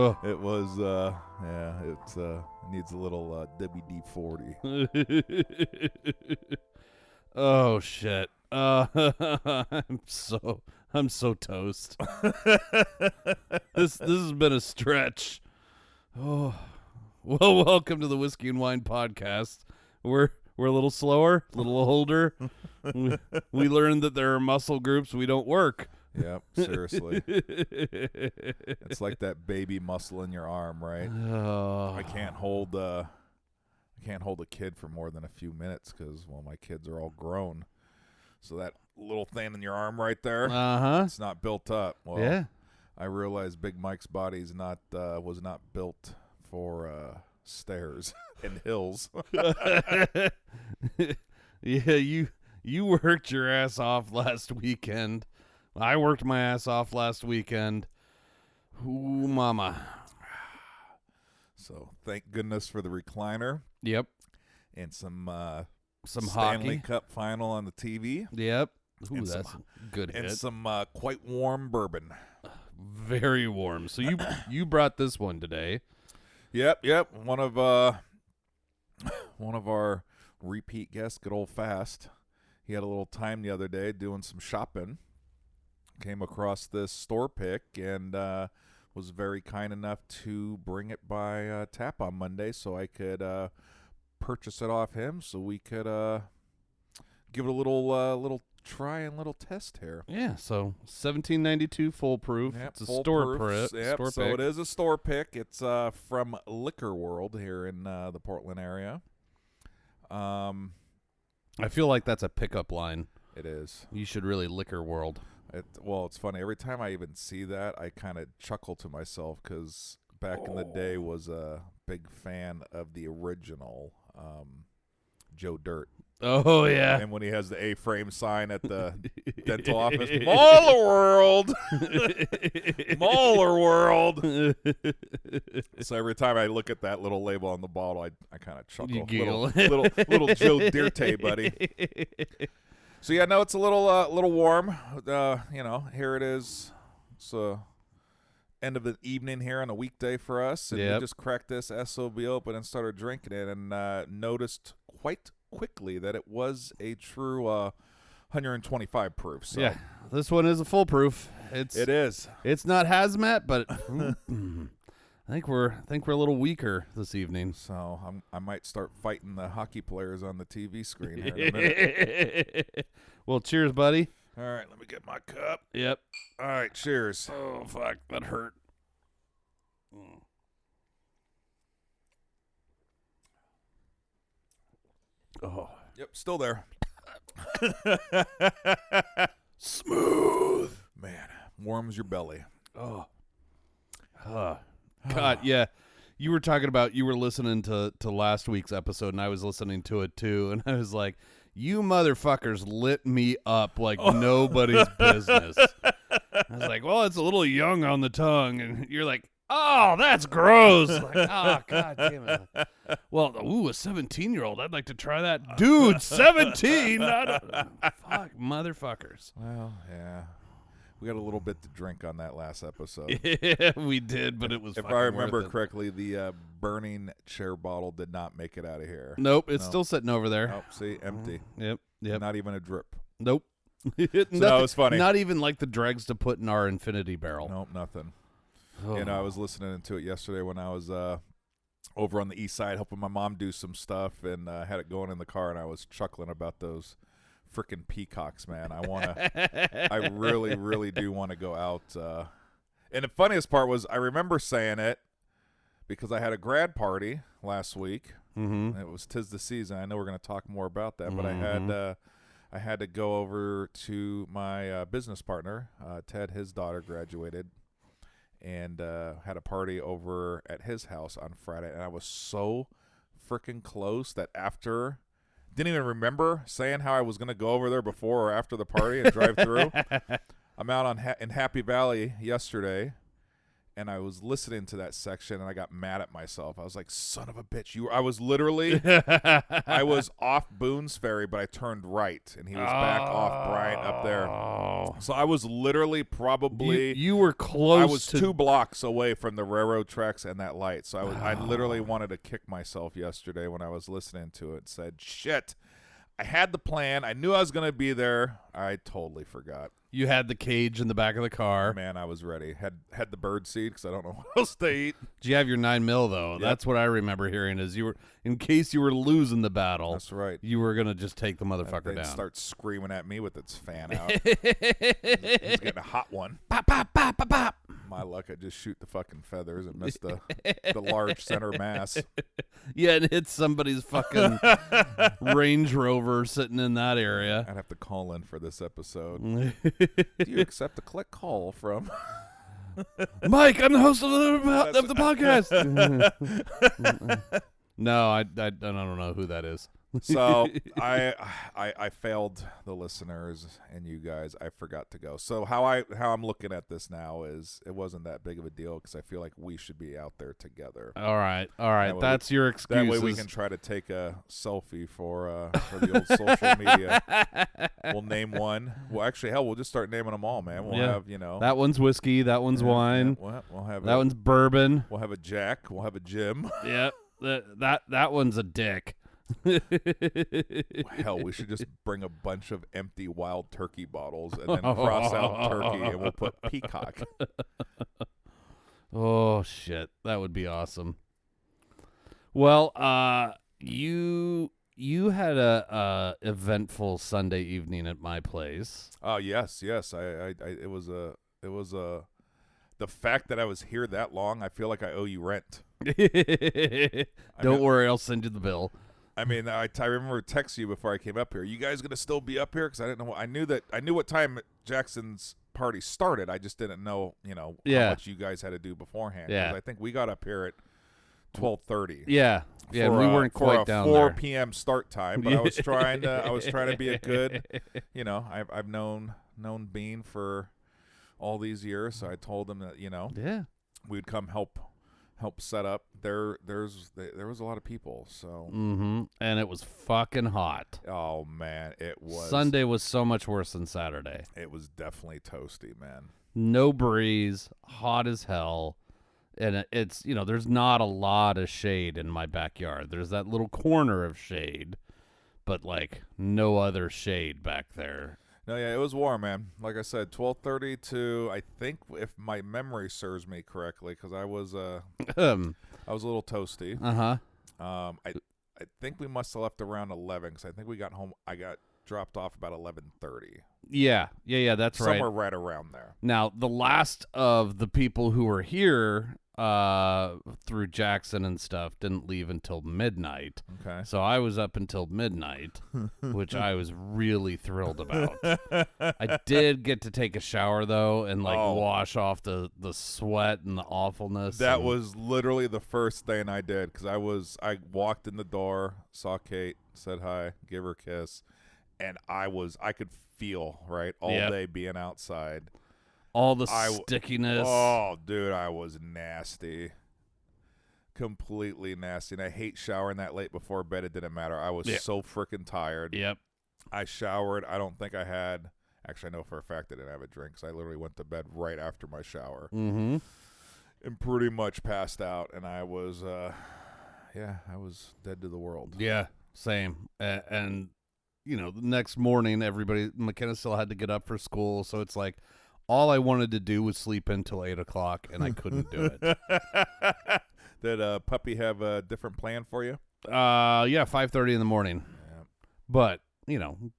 Oh. It was, it needs a little WD-40. Oh shit. I'm so toast. This has been a stretch. Oh. Well, welcome to the Whiskey and Wine podcast. We're a little slower, a little older. we learned that there are muscle groups we don't work. Yep, seriously. It's like that baby muscle in your arm, right? Oh. I can't hold a kid for more than a few minutes because, well, my kids are all grown. So that little thing in your arm right there, it's not built up. Well, Yeah. I realized Big Mike's body was not built for stairs and hills. Yeah, you worked your ass off last weekend. I worked my ass off last weekend. Ooh, mama. So thank goodness for the recliner. Yep. And some hockey. Stanley Cup final on the TV. Yep. Ooh, And that's a good hit. And some quite warm bourbon. Very warm. So you brought this one today. Yep. One of our repeat guests, good old Fast. He had a little time the other day doing some shopping. Came across this store pick and was very kind enough to bring it by tap on Monday so I could purchase it off him so we could give it a little try and little test here. Yeah, so $17.92 full proof. Yep, It's a full store proof. Yep, store so pick. it is a store pick. It's from Liquor World here in the Portland area. I feel like that's a pickup line. It is. You should really Liquor World. Well, it's funny. Every time I even see that, I kind of chuckle to myself because back in the day was a big fan of the original Joe Dirt. Oh, yeah. And when he has the A-frame sign at the dental office, Mauler World! Mauler World! So every time I look at that little label on the bottle, I kind of chuckle. You giggle. Little Joe Dirt, buddy. So yeah, no, it's a little warm. Here it is. It's end of the evening here on a weekday for us, and we just cracked this SOB open and started drinking it, and noticed quite quickly that it was a true 125 proof. So yeah, this one is a full proof. It is. It's not hazmat, but I think we're a little weaker this evening. So I might start fighting the hockey players on the TV screen here in a minute. Well, cheers, buddy. All right, let me get my cup. Yep. All right, cheers. Oh, fuck, that hurt. Oh. Yep, still there. Smooth. Man, warms your belly. Oh. God, yeah. You were talking about you were listening to last week's episode, and I was listening to it too, and I was like, you motherfuckers lit me up like nobody's business. I was like, well, it's a little young on the tongue, and you're like, oh, that's gross. Like, oh, God damn it. Well, ooh, a 17-year-old. I'd like to try that. Dude, 17? Fuck, motherfuckers. Well, yeah. We got a little bit to drink on that last episode. Yeah, we did, but it was If fucking I remember worth it. correctly, the burning chair bottle did not make it out of here. Nope, it's still sitting over there. Oh, see, empty. Yep. Not even a drip. Nope. So that was funny. Not even like the dregs to put in our infinity barrel. Nope, nothing. Oh. I was listening to it yesterday when I was over on the east side helping my mom do some stuff, and had it going in the car, and I was chuckling about those freaking peacocks, man. I really, really do want to go out. And the funniest part was I remember saying it because I had a grad party last week. Mm-hmm. It was 'tis the season. I know we're going to talk more about that, but I had to go over to my business partner, Ted. His daughter graduated, and had a party over at his house on Friday. And I was so freaking close that after, didn't even remember saying how I was going to go over there before or after the party and drive through. I'm out in Happy Valley yesterday, and I was listening to that section, and I got mad at myself. I was like, son of a bitch. I was literally, I was off Boone's Ferry, but I turned right, and he was back off Bryant up there. Wow. So I was literally probably you were close. I was to 2 blocks away from the railroad tracks and that light. So I literally wanted to kick myself yesterday when I was listening to it. Said, shit, I had the plan. I knew I was going to be there. I totally forgot. You had the cage in the back of the car. Man, I was ready. Had the bird seed because I don't know what else to eat. Did you have your 9mm though? Yep. That's what I remember hearing. Is you were, in case you were losing the battle. That's right. You were gonna just take the motherfucker They'd down. start screaming at me with its fan out. He's getting a hot one. Pop, pop, pop, pop, pop. My luck, I just shoot the fucking feathers and miss the large center mass. Yeah, and hit somebody's fucking Range Rover sitting in that area. I'd have to call in for this episode. Do you accept a click call from Mike? I'm the host of the podcast. No, I don't know who that is. So I failed the listeners and you guys. I forgot to go. So how I'm looking at this now is it wasn't that big of a deal because I feel like we should be out there together. All right. That's your excuse. That way we can try to take a selfie for the old social media. We'll name one. Well, actually, hell, we'll just start naming them all, man. We'll have that one's whiskey. That one's wine. Yeah, we'll have that one's bourbon. We'll have a Jack. We'll have a Jim. Yep. That one's a dick. Hell, we should just bring a bunch of empty wild turkey bottles and then cross out turkey and we'll put peacock. Oh shit, that would be awesome. Well, you had a eventful Sunday evening at my place. Oh yes. I it was the fact that I was here that long. I feel like I owe you rent. Don't worry, I'll send you the bill. I mean, I remember texting you before I came up here. You guys gonna still be up here? Because I didn't know. I knew what time Jackson's party started. I just didn't know, how much you guys had to do beforehand. Yeah. 'Cause I think we got up here at 12:30. Yeah. Yeah, we weren't quite down there. 4 there. p.m. start time, but I was trying to be a good. I've known Bean for all these years, so I told him that we'd come help set up. There was a lot of people, so and it was fucking hot. Oh man, it was. Sunday was so much worse than Saturday. It was definitely toasty, man. No breeze, hot as hell, and it's there's not a lot of shade in my backyard. There's that little corner of shade, but like no other shade back there. No, yeah, it was warm, man. Like I said, 12:30 to, I think, if my memory serves me correctly, because I was a little toasty. I think we must have left around 11, because I think we got home. I got dropped off about 11:30. Yeah, that's right. Somewhere right around there. Now, the last of the people who were here through Jackson and stuff didn't leave until midnight. Okay. So I was up until midnight, which I was really thrilled about. I did get to take a shower though and wash off the sweat and the awfulness. That was literally the first thing I did, because I walked in the door, saw Kate, said hi, gave her a kiss, and I could feel all day being outside. All the stickiness. Oh, dude, I was nasty. Completely nasty. And I hate showering that late before bed. It didn't matter. I was so freaking tired. Yep. I showered. I don't think I had. Actually, I know for a fact I didn't have a drink, because I literally went to bed right after my shower. Mm-hmm. And pretty much passed out. And I was, I was dead to the world. Yeah, same. And the next morning, McKenna still had to get up for school. So it's like, all I wanted to do was sleep until 8 o'clock, and I couldn't do it. Did Puppy have a different plan for you? 5:30 in the morning. Yeah. But,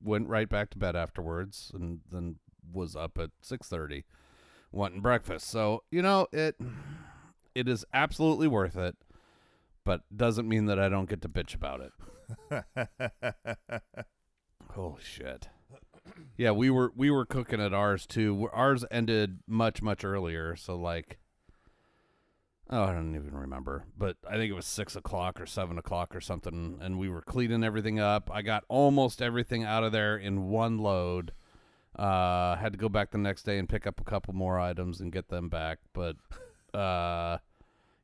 went right back to bed afterwards, and then was up at 6:30 wanting breakfast. So, it is absolutely worth it, but doesn't mean that I don't get to bitch about it. Holy shit. Yeah, we were cooking at ours too. Ours ended much earlier, so I don't even remember, but I think it was 6 o'clock or 7 o'clock or something, and we were cleaning everything up. I got almost everything out of there in one load. Had to go back the next day and pick up a couple more items and get them back, but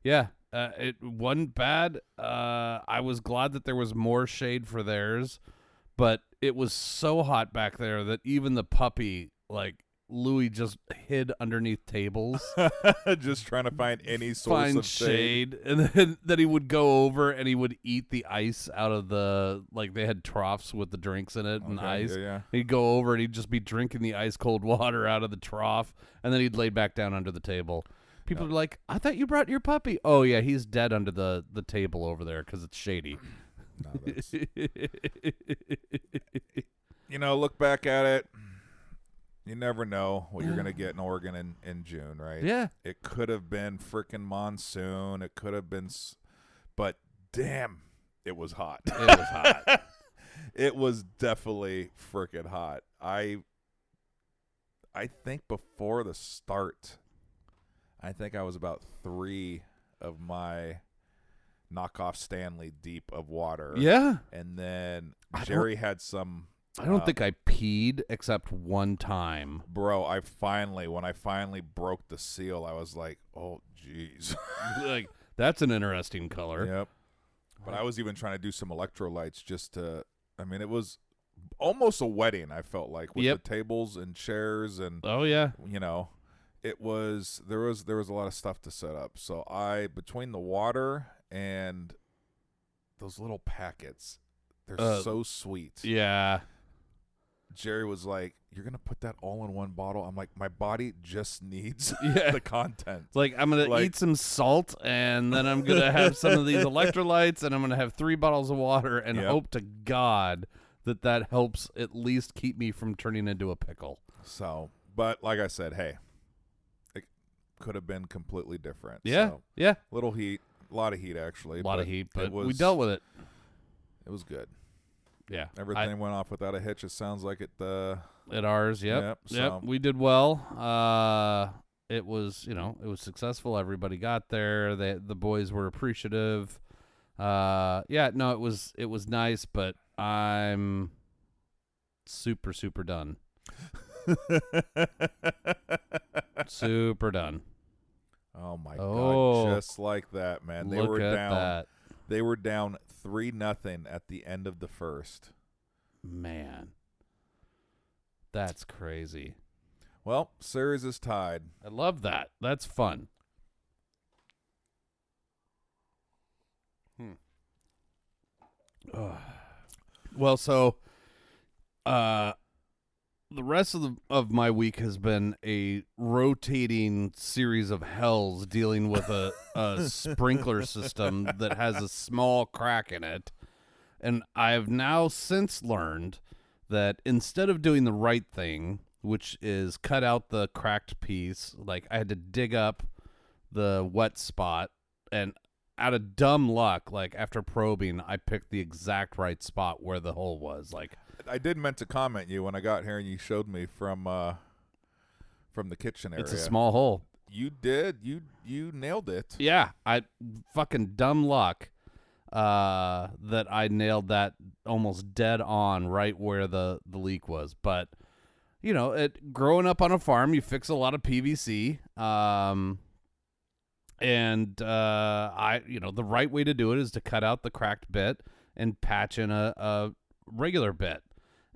it wasn't bad. I was glad that there was more shade for theirs, but it was so hot back there that even the puppy, Louis just hid underneath tables, just trying to find any source find of shade. and then he would go over and he would eat the ice out of the, like, they had troughs with the drinks in it and ice. Yeah. He'd go over and he'd just be drinking the ice cold water out of the trough, and then he'd lay back down under the table. People are like, I thought you brought your puppy. Oh yeah, he's dead under the table over there because it's shady. No, that's... look back at it. You never know what you're going to get in Oregon in June, right? Yeah. It could have been freaking monsoon. It could have been, but damn, it was hot. It was hot. It was definitely freaking hot. I think before the start, I think I was about 3 of my knockoff Stanley deep of water. Yeah. And then Jerry had some. I don't think I peed except one time. Bro, when I finally broke the seal, I was like, oh, jeez. Like, that's an interesting color. Yep. But I was even trying to do some electrolytes just to, it was almost a wedding, I felt like, with the tables and chairs and, oh, yeah. There was a lot of stuff to set up. So between the water and those little packets, they're so sweet. Yeah. Jerry was like, you're going to put that all in one bottle? I'm like, my body just needs the content. It's like, I'm going to eat some salt, and then I'm going to have some of these electrolytes, and I'm going to have 3 bottles of water, and hope to God that helps at least keep me from turning into a pickle. So, but like I said, hey, it could have been completely different. Yeah, so, yeah. Little heat, a lot of heat, actually. A lot of heat, but we dealt with it. It was good. Yeah, everything went off without a hitch. It sounds like it. At ours, yep. So. We did well. It was, it was successful. Everybody got there. The boys were appreciative. It was nice, but I'm super, super done. Super done. Oh my God! Just like that, man. They were down. That. They were down 3-0 at the end of the first. Man, that's crazy. Well, series is tied. I love that. That's fun. Well, so the rest of my week has been a rotating series of hells dealing with a sprinkler system that has a small crack in it. And I have now since learned that instead of doing the right thing, which is cut out the cracked piece, like I had to dig up the wet spot, and out of dumb luck, like after probing, I picked the exact right spot where the hole was. Like, I did meant to comment you when I got here and you showed me from the kitchen area. It's a small hole. You did. You nailed it. Yeah, I fucking dumb luck that I nailed that almost dead on right where the leak was. But growing up on a farm, you fix a lot of PVC. And the right way to do it is to cut out the cracked bit and patch in a regular bit.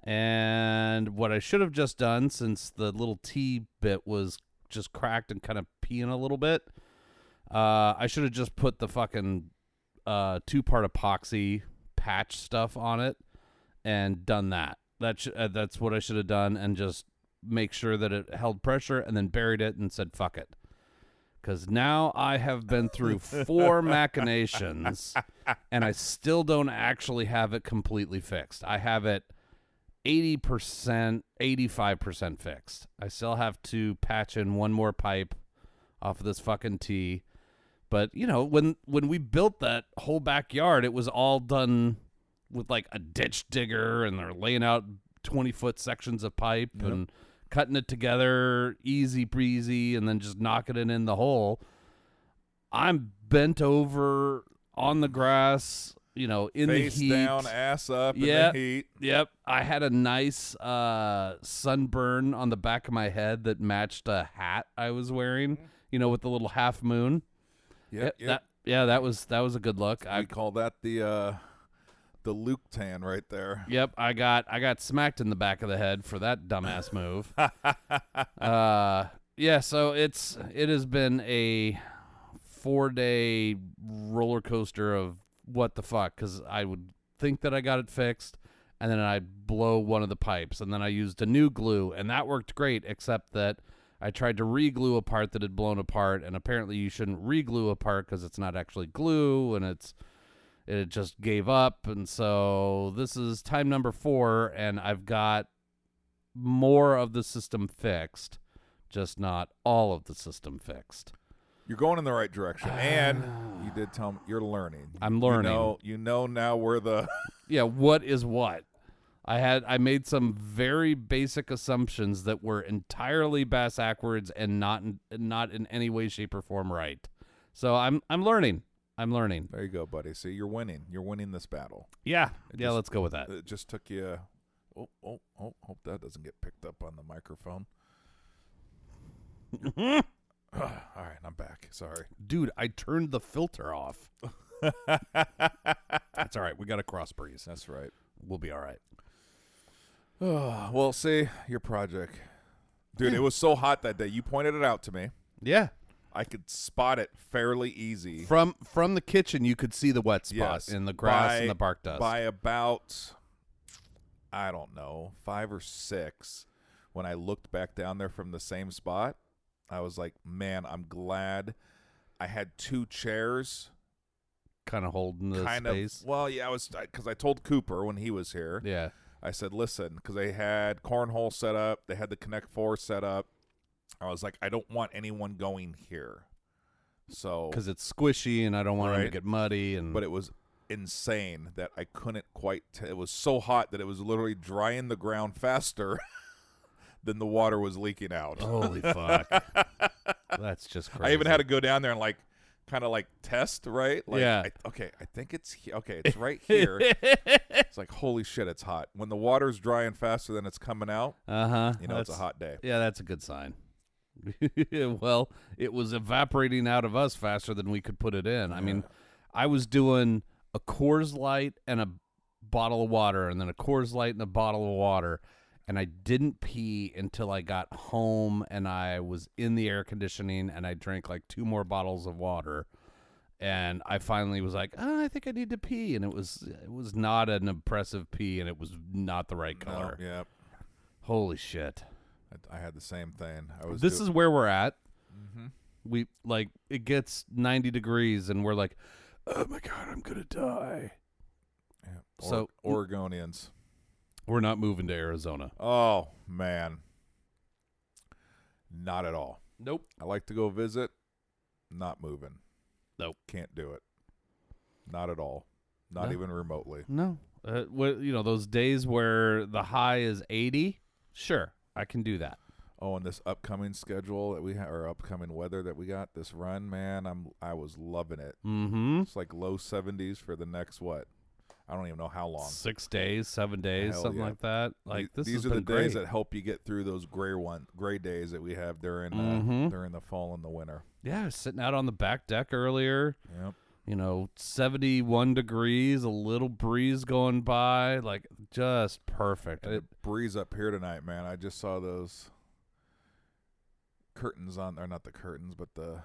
And what I should have just done, since the little T bit was just cracked and kind of peeing a little bit, I should have just put the fucking 2-part epoxy patch stuff on it and done that. That's what I should have done, and just make sure that it held pressure, and then buried it and said, fuck it. Because now I have been through 4 machinations, and I still don't actually have it completely fixed. I have it 80%, 85% fixed. I still have to patch in one more pipe off of this fucking T. But, when we built that whole backyard, it was all done with like a ditch digger, and they're laying out 20-foot sections of pipe and cutting it together easy breezy, and then just knocking it in the hole. I'm bent over on the grass, in Face the heat. down, ass up in the heat. Yep. I had a nice sunburn on the back of my head that matched a hat I was wearing, with the little half moon. Yep. That was a good look. We call that the Luke tan right there. Yep, I got smacked in the back of the head for that dumbass move. Yeah, so it has been a 4-day roller coaster of what the fuck, because I would think that I got it fixed, and then I'd blow one of the pipes, and then I used a new glue, and that worked great, except that I tried to re-glue a part that had blown apart, and apparently you shouldn't re-glue a part because it's not actually glue, and it just gave up, and so this is time number 4, and I've got more of the system fixed, just not all of the system fixed. You're going in the right direction, and you did tell me you're learning. I'm learning. You know now where the yeah, what is what. I made some very basic assumptions that were entirely backwards and not in any way, shape, or form right. So I'm learning. I'm learning. There you go, buddy. See, you're winning. You're winning this battle. Yeah, let's go with that. It just took you. Hope that doesn't get picked up on the microphone. All right, I'm back. Sorry. Dude, I turned the filter off. That's all right. We got a cross breeze. That's right. We'll be all right. Well, see, your project. Dude, it was so hot that day. You pointed it out to me. Yeah. I could spot it fairly easy. From the kitchen, you could see the wet spot in the grass and the bark dust. By about, I don't know, 5 or 6, when I looked back down there from the same spot, I was like, man, I'm glad I had 2 chairs. Kind of holding the space. Well, yeah, because I told Cooper when he was here. Yeah. I said, listen, because they had cornhole set up. They had the Connect 4 set up. I was like, I don't want anyone going here. So because it's squishy and I don't want them to get muddy. But it was insane that I couldn't quite it was so hot that it was literally drying the ground faster than the water was leaking out. Holy fuck. That's just crazy. I even had to go down there and kind of test, right? Yeah. I think it's it's right here. It's like, holy shit, it's hot. When the water's drying faster than it's coming out, it's a hot day. Yeah, that's a good sign. Well, it was evaporating out of us faster than we could put it in. I mean, I was doing a Coors Light and a bottle of water, and then a Coors Light and a bottle of water, and I didn't pee until I got home, and I was in the air conditioning, and I drank 2 more bottles of water, and I finally was like, I think I need to pee, and it was not an impressive pee, and it was not the right color. No, yeah. Holy shit. I had the same thing. This is where we're at. Mm-hmm. We it gets 90 degrees and we're like, oh my God, I'm going to die. Yeah. So Oregonians. We're not moving to Arizona. Oh, man. Not at all. Nope. I like to go visit. Not moving. Nope. Can't do it. Not at all. Not even remotely. No. Those days where the high is 80, sure. I can do that. Oh, and this upcoming schedule that we have, or upcoming weather that we got, this run, man, I was loving it. Mm-hmm. It's low 70s for the next, what? I don't even know how long. 6 days, 7 days, something like that. These are the days that help you get through those gray days that we have during the fall and the winter. Yeah, I was sitting out on the back deck earlier. Yep. 71 degrees, a little breeze going by, just perfect. The breeze up here tonight, man. I just saw those curtains or not the curtains, but the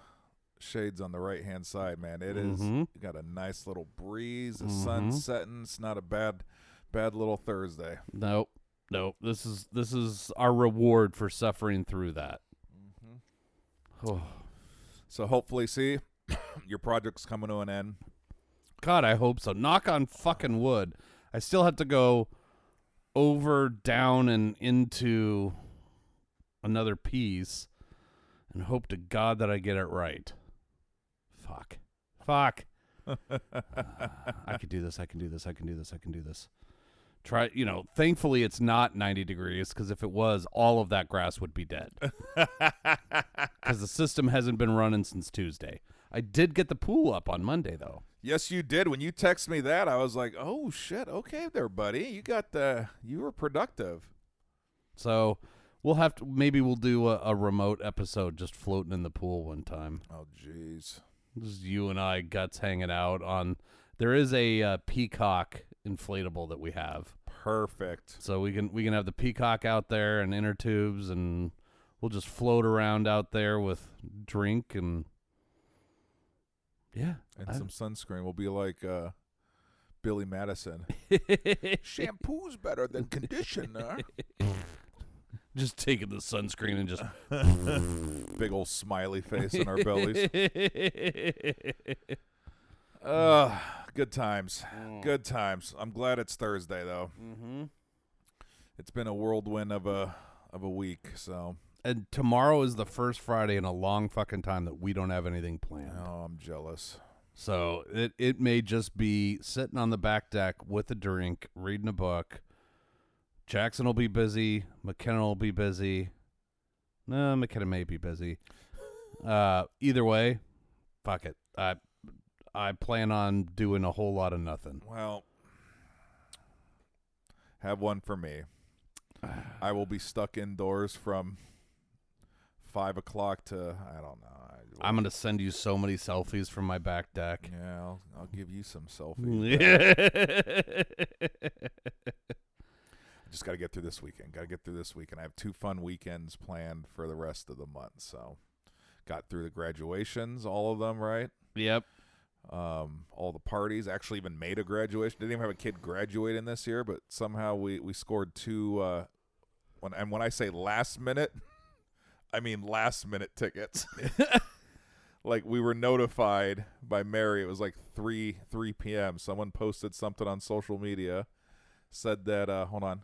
shades on the right-hand side, man. It is got a nice little breeze, the sun's setting. It's not a bad little Thursday. Nope. This is our reward for suffering through that. Oh. So hopefully, your project's coming to an end. God, I hope so. Knock on fucking wood. I still have to go over, down, and into another piece and hope to God that I get it right. Fuck. I could do this. I can do this. Try, thankfully it's not 90 degrees, because if it was, all of that grass would be dead. Because the system hasn't been running since Tuesday. I did get the pool up on Monday, though. Yes, you did. When you texted me that, I was like, oh, shit. Okay there, buddy. You were productive. So maybe we'll do a remote episode just floating in the pool one time. Oh, jeez. Just you and I, guts hanging out on. There is a Peacock inflatable that we have. Perfect. So we can have the Peacock out there and inner tubes, and we'll just float around out there with drink and some sunscreen. We'll be like Billy Madison. Shampoo's better than conditioner. Just taking the sunscreen and just big old smiley face in our bellies. Good times. Good times. I'm glad it's Thursday though. Mm-hmm. It's been a whirlwind of a week. So. And tomorrow is the first Friday in a long fucking time that we don't have anything planned. Oh, I'm jealous. So it may just be sitting on the back deck with a drink, reading a book. Jackson will be busy. McKenna will be busy. No, McKenna may be busy. Either way, fuck it. I plan on doing a whole lot of nothing. Well, have one for me. I will be stuck indoors from 5 o'clock to, I don't know. I'm going to send you so many selfies from my back deck. Yeah, I'll give you some selfies. Just got to get through this weekend. I have 2 fun weekends planned for the rest of the month. So got through the graduations, all of them, right? Yep. All the parties. Actually even made a graduation. Didn't even have a kid graduating this year, but somehow we scored 2 when I say last minute, I mean last minute tickets. Like we were notified by Mary. It was like 3 p.m. Someone posted something on social media, said that hold on.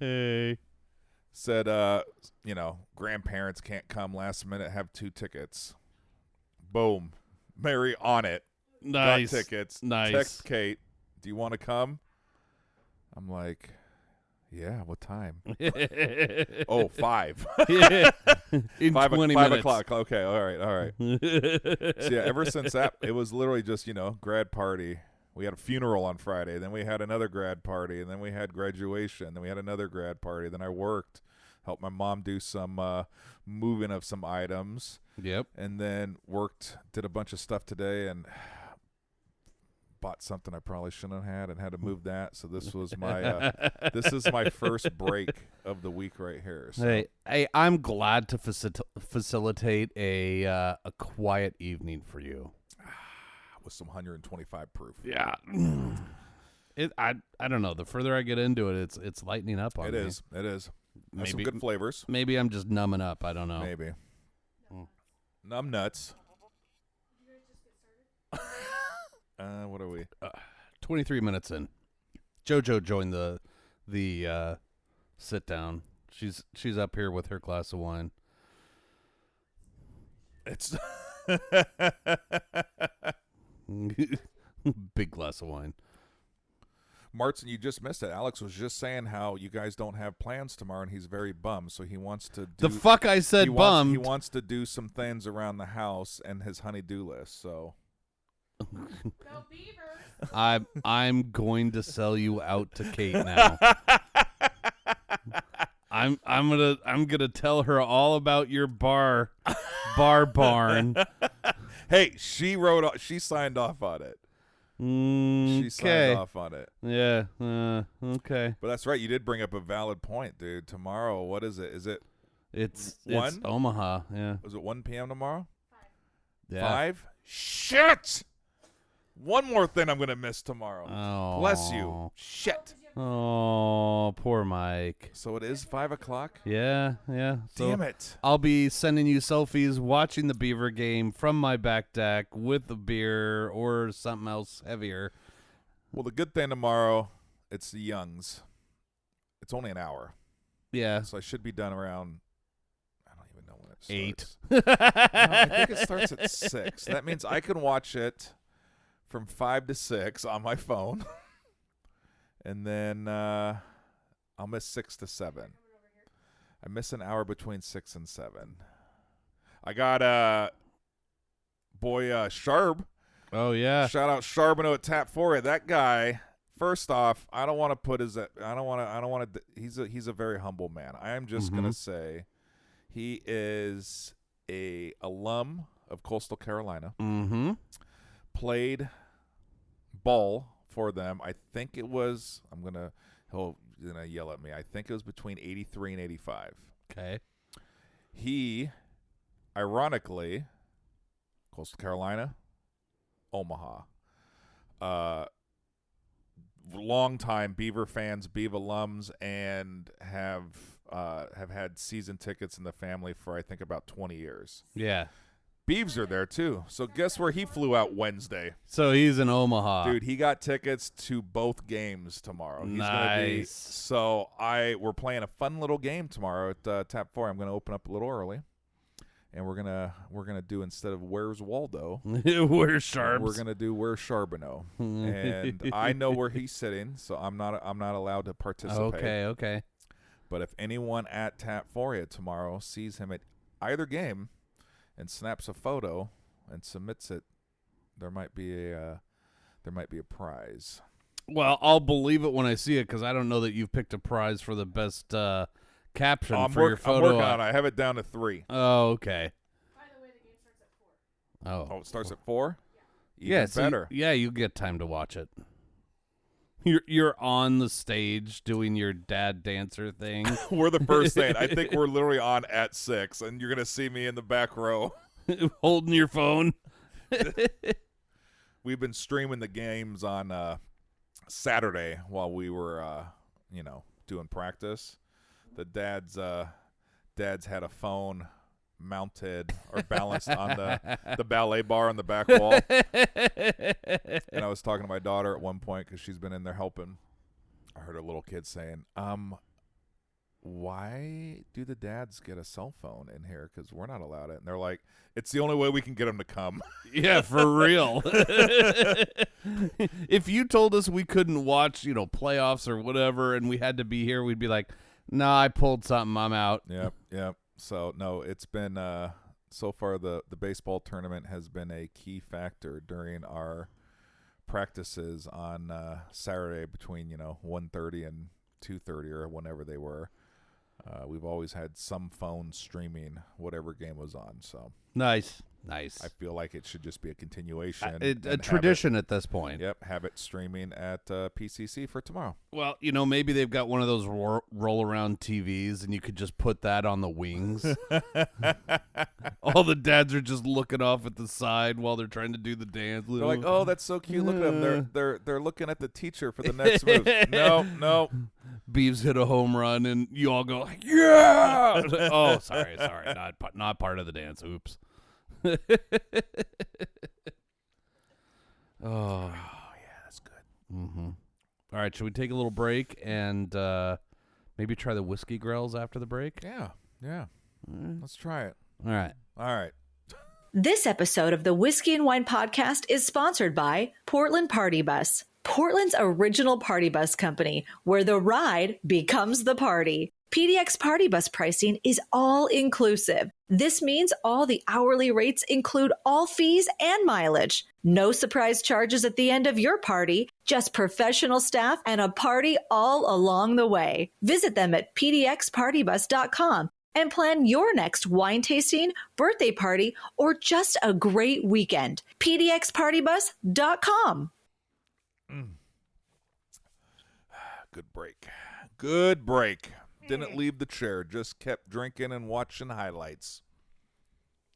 Hey. Said grandparents can't come last minute, have 2 tickets. Boom. Mary on it. Nice. Got tickets. Nice. Text Kate, do you want to come? I'm like, yeah, what time? 5. In 5 20 minutes. o'clock. Okay, all right. So yeah, ever since that, it was literally just, grad party. We had a funeral on Friday. Then we had another grad party. And then we had graduation. Then we had another grad party. Then I worked, helped my mom do some moving of some items. Yep. And then did a bunch of stuff today, and bought something I probably shouldn't have had and had to move that. So this was my this is my first break of the week right here. So. Hey, I'm glad to facilitate a quiet evening for you. With some 125 proof. Yeah. I don't know. The further I get into it, it's lightening up on me. It is. Has Maybe some good flavors. Maybe I'm just numbing up. I don't know. Maybe. Numb nuts. What are we? 23 minutes in. JoJo joined the sit down. She's up here with her glass of wine. It's big glass of wine. Martin, you just missed it. Alex was just saying how you guys don't have plans tomorrow, and he's very bummed. So he wants to do... The fuck I said bummed. He wants to do some things around the house and his honey-do list, so... Go Beavers! I'm going to sell you out to Kate now. I'm gonna tell her all about your barn. Hey, she signed off on it. She signed off on it. Yeah. Okay. But that's right. You did bring up a valid point, dude. Tomorrow, what is it? Is it? It's 1? It's Omaha. Yeah. Was it 1 p.m. tomorrow? 5. Yeah. 5? Shit! One more thing I'm gonna miss tomorrow. Oh. Bless you. Shit. Oh, poor Mike. So it is 5 o'clock. Yeah. So Damn it. I'll be sending you selfies watching the Beaver game from my back deck with a beer or something else heavier. Well, the good thing tomorrow, it's the Youngs. It's only an hour. Yeah. So I should be done around, I don't even know when it 8. starts. No, I think it starts at 6. That means I can watch it from 5 to 6 on my phone. And then I'll miss 6 to 7. I miss an hour between 6 and 7. I got Sharb. Oh yeah. Shout out Charbonneau at Tap 4. That guy. First off, I don't want to put his. I don't want to. He's a very humble man. I am just gonna say, he is a alum of Coastal Carolina. Mm-hmm. Played ball for them. I think it was. He'll gonna yell at me. I think it was between 83 and 85. Okay. He, ironically, Coastal Carolina, Omaha. Long-time Beaver fans, Beaver alums, and have had season tickets in the family for, I think, about 20 years. Yeah. Beavs are there, too. So guess where he flew out Wednesday? So he's in Omaha. Dude, he got tickets to both games tomorrow. He's Nice. we're playing a fun little game tomorrow at Tap 4. I'm going to open up a little early. And we're gonna do, instead of Where's Waldo, Where's Sharps? we're gonna do Where's Charbonneau. And I know where he's sitting, so I'm not allowed to participate. Okay. But if anyone at Tap Foria tomorrow sees him at either game and snaps a photo and submits it, there might be a prize. Well, I'll believe it when I see it because I don't know that you've picked a prize for the best caption for your photo. I'm working on it. I have it down to 3. Oh, okay. By the way, the game starts at 4. Oh, Oh, it starts at 4? yeah. Even better. You get time to watch it. You're on the stage doing your dad dancer thing. We're the first thing. I think we're literally on at 6, and you're going to see me in the back row. Holding your phone. We've been streaming the games on Saturday while we were, doing practice. The dads had a phone mounted or balanced on the ballet bar on the back wall. And I was talking to my daughter at one point because she's been in there helping. I heard a little kid saying, why do the dads get a cell phone in here? Because we're not allowed it. And they're like, it's the only way we can get them to come. Yeah, for real. If you told us we couldn't watch, playoffs or whatever, and we had to be here, we'd be like, nah, I pulled something. I'm out. Yep. So, no, it's been so far the baseball tournament has been a key factor during our practices on Saturday between, 1:30 and 2:30 or whenever they were. We've always had some phone streaming whatever game was on. So Nice. I feel like it should just be a continuation. A tradition at this point. Yep, have it streaming at PCC for tomorrow. Well, maybe they've got one of those roll-around TVs, and you could just put that on the wings. All the dads are just looking off at the side while they're trying to do the dance. They're like, "Oh, that's so cute! Look at them. They're looking at the teacher for the next move." No. Beavs hit a home run, and you all go, "Yeah!" Oh, sorry, not part of the dance. Oops. Oh, yeah, that's good. Mm-hmm. All right, should we take a little break and maybe try the Whiskey Grails after the break? Yeah. Let's try it. All right. This episode of the Whiskey and Wine Podcast is sponsored by Portland Party Bus, Portland's original party bus company, where the ride becomes the party. PDX Party Bus pricing is all inclusive. This means all the hourly rates include all fees and mileage. No surprise charges at the end of your party, just professional staff and a party all along the way. Visit them at pdxpartybus.com and plan your next wine tasting, birthday party, or just a great weekend. pdxpartybus.com. Good break. Didn't leave the chair. Just kept drinking and watching highlights.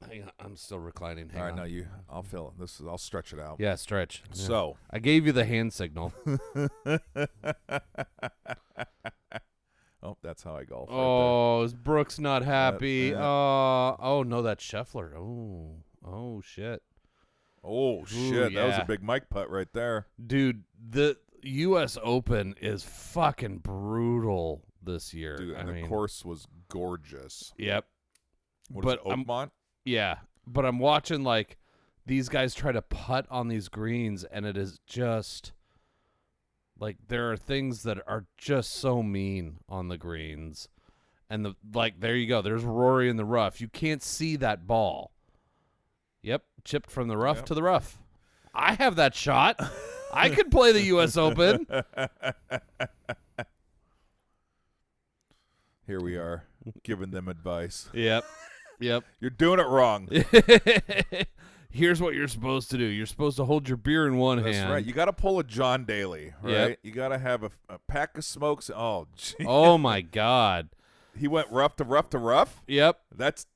Hang on, I'm still reclining. All right, no, I'll fill it. I'll stretch it out. Yeah, stretch. Yeah. So I gave you the hand signal. Oh, that's how I golf. Oh, is Brooks not happy? Yeah. Oh no, that's Scheffler. Oh shit. Oh shit, yeah. That was a big mic putt right there, dude. The U.S. Open is fucking brutal this year. dude. And the course was gorgeous. Yep. What is it, Oakmont? Yeah, but I'm watching like these guys try to putt on these greens, and it is just like there are things that are just so mean on the greens, and there you go. There's Rory in the rough. You can't see that ball. Yep, chipped from the rough to the rough. I have that shot. I could play the U.S. Open. Here we are, giving them advice. Yep. You're doing it wrong. Here's what you're supposed to do. You're supposed to hold your beer in one hand. That's right. You got to pull a John Daly, right? Yep. You got to have a pack of smokes. Oh, gee. Oh, my God. He went rough to rough to rough? Yep. That's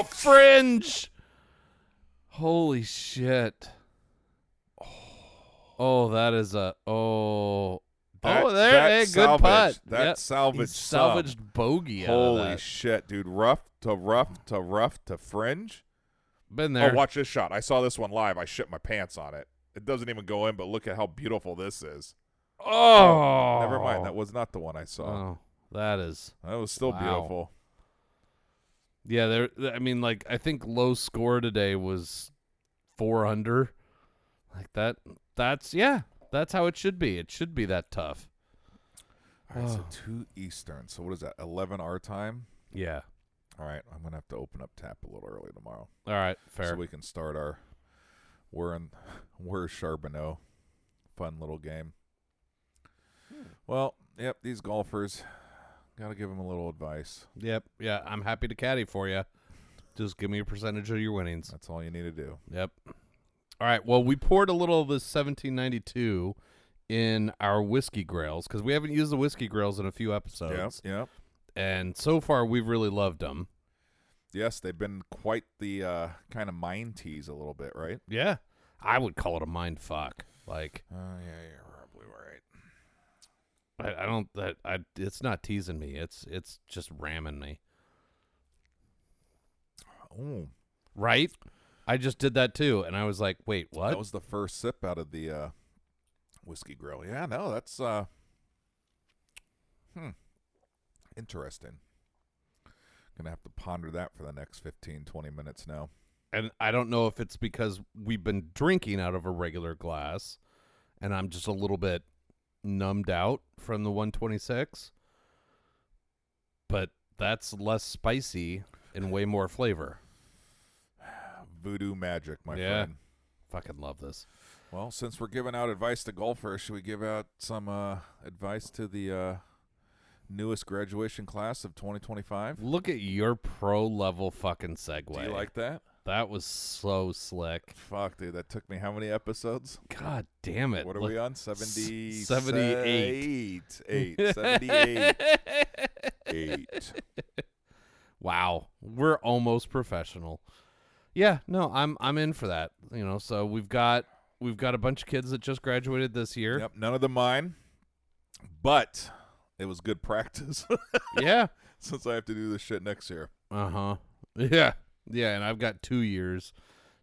Fringe. Holy shit. Oh, that is a That good putt. That Yep. salvage He salvaged bogey. Out of Holy that. shit, dude. Rough to fringe. Been there. Oh, watch this shot. I saw this one live. I shit my pants on it. It doesn't even go in, but look at how beautiful this is. Oh, Never mind. That was not the one I saw. Oh, that is. That was still Wow. beautiful. Yeah, I mean, like, I think low score today was 4 under. Like that. That's how it should be. It should be that tough. All right, so 2 Eastern. So what is that? 11 our time. Yeah. All right, I'm gonna have to open up tap a little early tomorrow. All right. Fair. So we can start our we're Charbonneau fun little game. Well, yep, these golfers, got to give them a little advice. Yep. Yeah, I'm happy to caddy for you. Just give me a percentage of your winnings. That's all you need to do. Yep. All right. Well, we poured a little of this 1792 in our Whiskey Grails because we haven't used the Whiskey Grails in a few episodes. Yep. And so far, we've really loved them. Yes, they've been quite the kind of mind tease a little bit, right? Yeah. I would call it a mind fuck. Like, Yeah, you're probably right. I don't. It's not teasing me. It's just ramming me. Oh, Right? I just did that too, and I was like, "Wait, what?" that was the first sip out of the Whiskey Grill. Yeah, no, that's interesting. Gonna have to ponder that for the next 15, 20 minutes now. And I don't know if it's because we've been drinking out of a regular glass, and I'm just a little bit numbed out from the 126. But that's less spicy and way more flavor. Voodoo magic, my Yeah. friend. Fucking love this. Well, since we're giving out advice to golfers, should we give out some advice to the newest graduation class of 2025? Look at your pro level fucking segue. Do you like that? That was so slick. Fuck, dude, that took me how many episodes? God damn it. What are we on? 78. 78. 78. 8. Wow. We're almost professional. Yeah, no, I'm in for that. You know, so we've got a bunch of kids that just graduated this year. Yep, none of them mine, but it was good practice. Yeah. Since I have to do this shit next year. Uh-huh. Yeah. Yeah, and I've got 2 years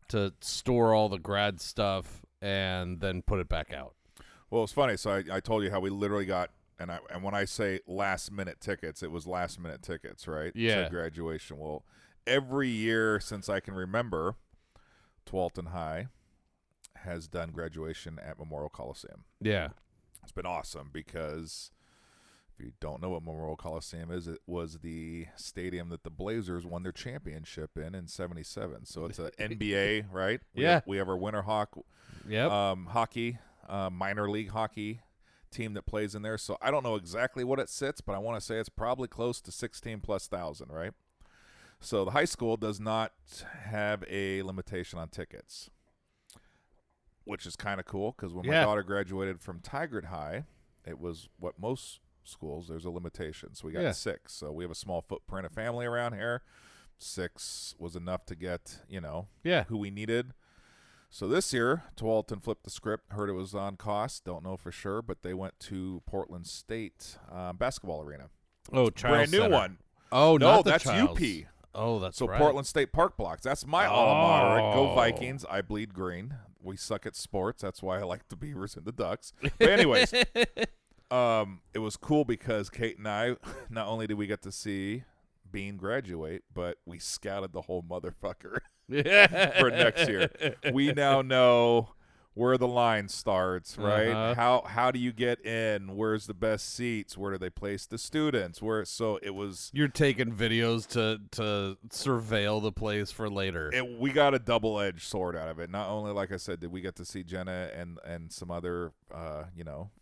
to store all the grad stuff and then put it back out. Well, it's funny. So I told you how we literally got, and when I say last-minute tickets, it was last-minute tickets, right? Yeah. To graduation. Well, every year since I can remember, Tualatin High has done graduation at Memorial Coliseum. Yeah. It's been awesome because if you don't know what Memorial Coliseum is, it was the stadium that the Blazers won their championship in '77. So it's an NBA, right? We have our winter hockey, minor league hockey team that plays in there. So I don't know exactly what it sits, but I want to say it's probably close to 16,000+, right? So the high school does not have a limitation on tickets, which is kind of cool because when my daughter graduated from Tigard High, it was what most schools, there's a limitation. So we got 6. So we have a small footprint of family around here. 6 was enough to get, who we needed. So this year, Tualatin flipped the script, heard it was on cost, don't know for sure, but they went to Portland State basketball arena. Oh, Child's brand new Center. one. Oh, no, not the that's Child's. UP. Oh, that's so right. Portland State Park Blocks. That's my alma mater. Right? Go Vikings. I bleed green. We suck at sports. That's why I like the Beavers and the Ducks. But anyways, it was cool because Kate and I, not only did we get to see Bean graduate, but we scouted the whole motherfucker for next year. We now know where the line starts, right? How do you get in? Where's the best seats? Where do they place the students? So it was. You're taking videos to surveil the place for later. We got a double-edged sword out of it. Not only, like I said, did we get to see Jenna and some other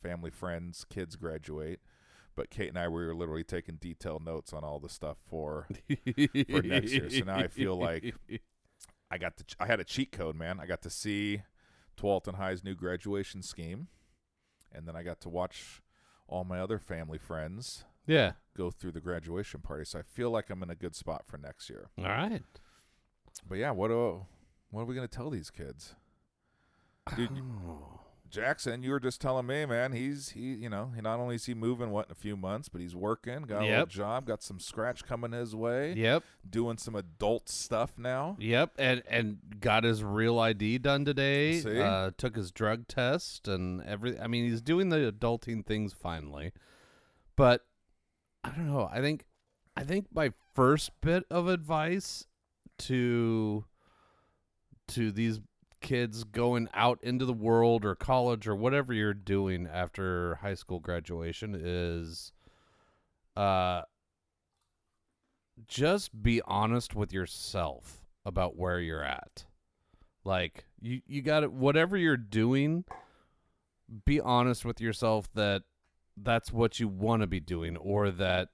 family friends, kids graduate, but Kate and I were literally taking detailed notes on all the stuff for next year. So now I feel like I had a cheat code, man. I got to see Tualatin High's new graduation scheme, and then I got to watch all my other family friends go through the graduation party. So I feel like I'm in a good spot for next year. All right. But yeah, what are we going to tell these kids? Dude, Jackson, you were just telling me, man, he not only is he moving in a few months, but he's working, got a little job, got some scratch coming his way. Yep. Doing some adult stuff now. Yep. And got his real ID done today. See? Took his drug test and everything. I mean, he's doing the adulting things finally. But I don't know. I think my first bit of advice to these kids going out into the world or college or whatever you're doing after high school graduation is just be honest with yourself about where you're at. Like you got to, whatever you're doing, be honest with yourself that that's what you want to be doing, or that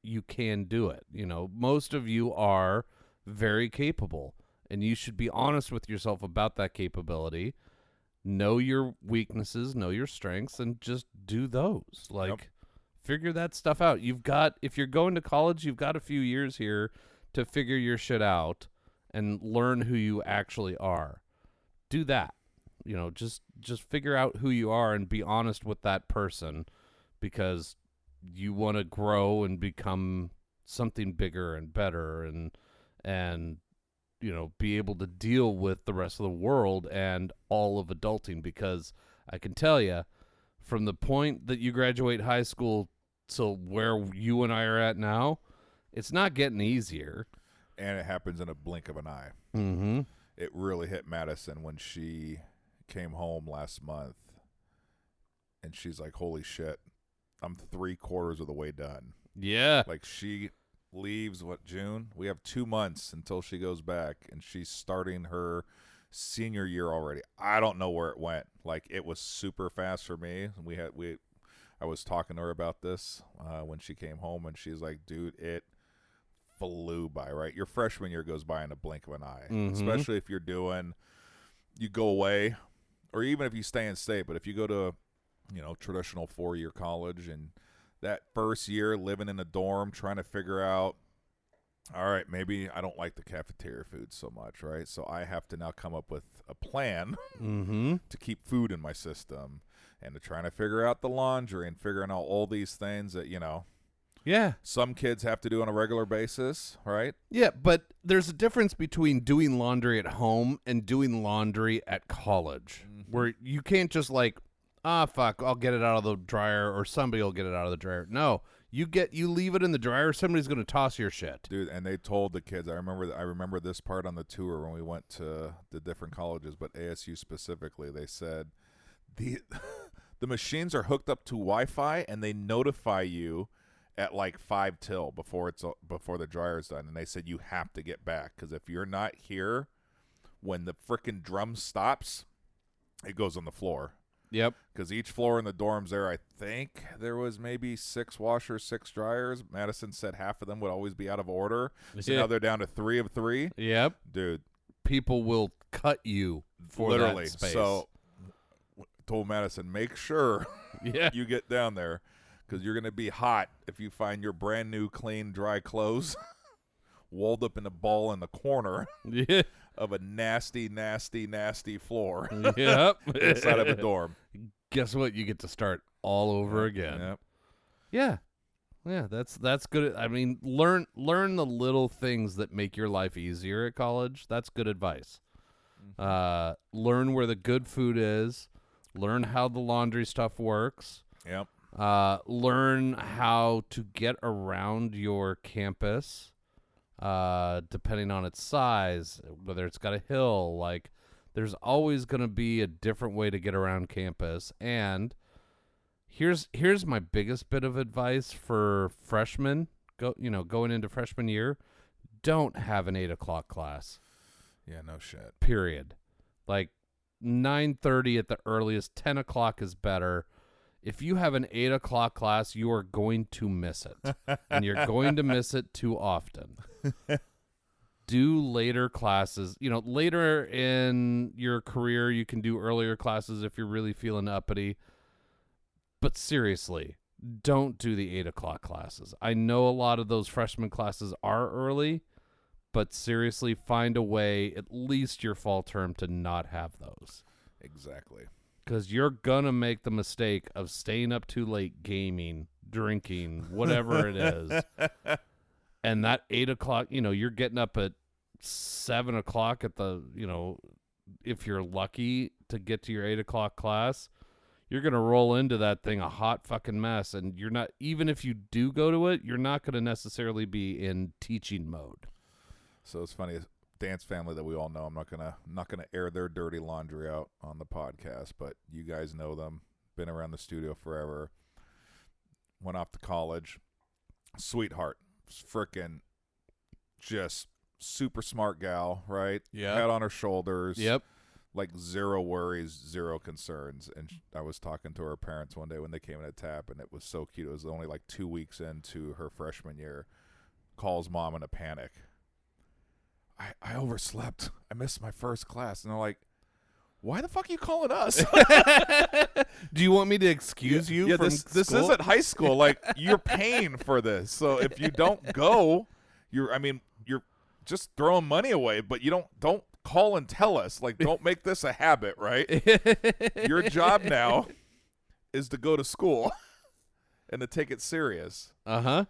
you can do it. You know, most of you are very capable, and you should be honest with yourself about that capability. Know your weaknesses, know your strengths, and just do those. Like, figure that stuff out. If you're going to college, you've got a few years here to figure your shit out and learn who you actually are. Do that. You know, just figure out who you are and be honest with that person, because you want to grow and become something bigger and better and you know, be able to deal with the rest of the world and all of adulting. Because I can tell you, from the point that you graduate high school to where you and I are at now, it's not getting easier. And it happens in a blink of an eye. Mm-hmm. It really hit Madison when she came home last month, and she's like, holy shit, I'm 3/4 of the way done. Yeah. Like, she leaves, June? We have 2 months until she goes back, and she's starting her senior year already. I don't know where it went. Like, it was super fast for me. I was talking to her about this when she came home, and she's like, dude, it flew by, right? Your freshman year goes by in a blink of an eye, especially if you go away, or even if you stay in state. But if you go to, traditional 4-year college, and that first year living in a dorm, trying to figure out, all right, maybe I don't like the cafeteria food so much, right? So I have to now come up with a plan to keep food in my system, and to trying to figure out the laundry and figuring out all these things that, some kids have to do on a regular basis, right? Yeah, but there's a difference between doing laundry at home and doing laundry at college, where you can't just like, fuck, I'll get it out of the dryer, or somebody will get it out of the dryer. No, you leave it in the dryer, somebody's going to toss your shit. Dude, and they told the kids, I remember this part on the tour when we went to the different colleges, but ASU specifically, they said the machines are hooked up to Wi-Fi, and they notify you at like 5 till before the dryer's done. And they said you have to get back, because if you're not here when the frickin' drum stops, it goes on the floor. Yep. Because each floor in the dorms there, I think there was maybe 6 washers, 6 dryers. Madison said half of them would always be out of order. So now they're down to 3 of 3. Yep. Dude. People will cut you for literally. that space. So told Madison, make sure you get down there, because you're going to be hot if you find your brand new, clean, dry clothes walled up in a ball in the corner of a nasty, nasty, nasty floor inside of a dorm. Guess what? You get to start all over again. Yep. Yeah, that's good. I mean, learn the little things that make your life easier at college. That's good advice. Learn where the good food is. Learn how the laundry stuff works. Yep. Learn how to get around your campus, depending on its size, whether it's got a hill. Like, there's always going to be a different way to get around campus. And here's my biggest bit of advice for freshmen, going into freshman year: don't have an 8:00 class. Yeah, no shit. Period. Like, 9:30 at the earliest. 10 o'clock is better. If you have an 8:00 class, you are going to miss it, and you're going to miss it too often. do later classes. Later in your career, you can do earlier classes if you're really feeling uppity. But seriously, don't do the 8 o'clock classes. I know a lot of those freshman classes are early, but seriously, find a way, at least your fall term, to not have those. Exactly. Because you're going to make the mistake of staying up too late gaming, drinking, whatever it is. And that 8 o'clock, you're getting up at 7 o'clock at the, if you're lucky to get to your 8 o'clock class, you're going to roll into that thing a hot fucking mess. And you're not, even if you do go to it, you're not going to necessarily be in teaching mode. So it's funny, dance family that we all know. I'm not gonna air their dirty laundry out on the podcast, but you guys know them. Been around the studio forever. Went off to college. Sweetheart, frickin' just super smart gal, right? Yeah. Head on her shoulders. Yep. Like zero worries, zero concerns. And I was talking to her parents one day when they came in to tap, and it was so cute. It was only like 2 weeks into her freshman year. Calls mom in a panic. I overslept. I missed my first class. And they're like, why the fuck are you calling us? Do you want me to excuse you from this school? isn't high school. Like, you're paying for this. So if you don't go, you're just throwing money away, but you don't call and tell us. Like, don't make this a habit, right? Your job now is to go to school and to take it serious. Uh-huh.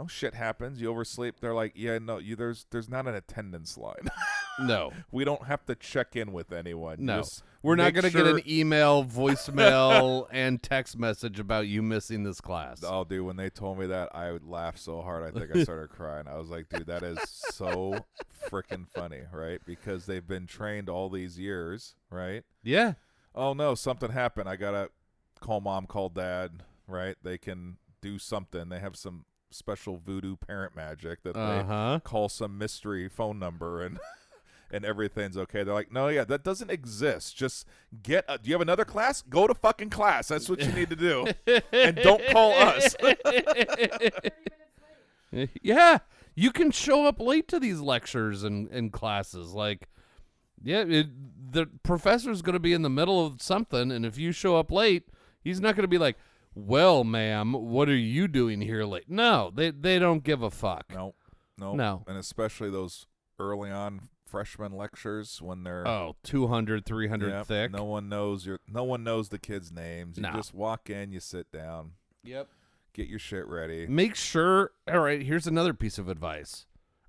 Shit happens. You oversleep. They're like, yeah, no, there's not an attendance line. No. We don't have to check in with anyone. No. Just We're not make going to get an email, voicemail, and text message about you missing this class. Oh, dude, when they told me that, I would laugh so hard. I think I started crying. I was like, dude, that is so freaking funny, right? Because they've been trained all these years, right? Yeah. Oh, no, something happened. I got to call mom, call dad, right? They can do something. They have some special voodoo parent magic that they call some mystery phone number and everything's okay. They're like, no, yeah, that doesn't exist. Just do you have another class? Go to fucking class. That's what you need to do. And don't call us. 30 minutes late. Yeah. You can show up late to these lectures and classes. Like, yeah, the professor's going to be in the middle of something, and if you show up late, he's not going to be like, well, ma'am, what are you doing here late? No, they don't give a fuck. No. And especially those early on freshman lectures when they're 200, 300 thick. No one knows the kids' names. You just walk in, you sit down. Yep. Get your shit ready. Make sure, all right, here's another piece of advice.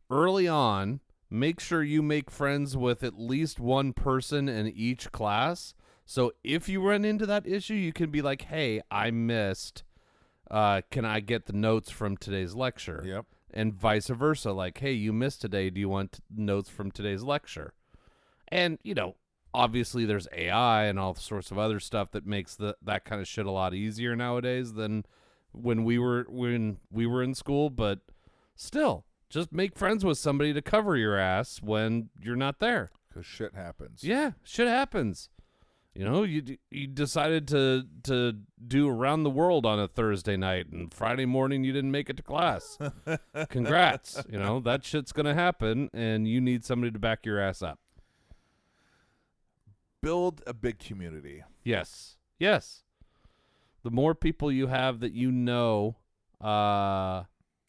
Early on, make sure you make friends with at least one person in each class. So if you run into that issue, you can be like, hey, I missed. Can I get the notes from today's lecture? Yep. And vice versa. Like, hey, you missed today. Do you want notes from today's lecture? And, obviously there's AI and all sorts of other stuff that makes that kind of shit a lot easier nowadays than when we were in school. But still, just make friends with somebody to cover your ass when you're not there. Because shit happens. Yeah, shit happens. You decided to do around the world on a Thursday night, and Friday morning you didn't make it to class. Congrats. That shit's going to happen, and you need somebody to back your ass up. Build a big community. Yes. The more people you have that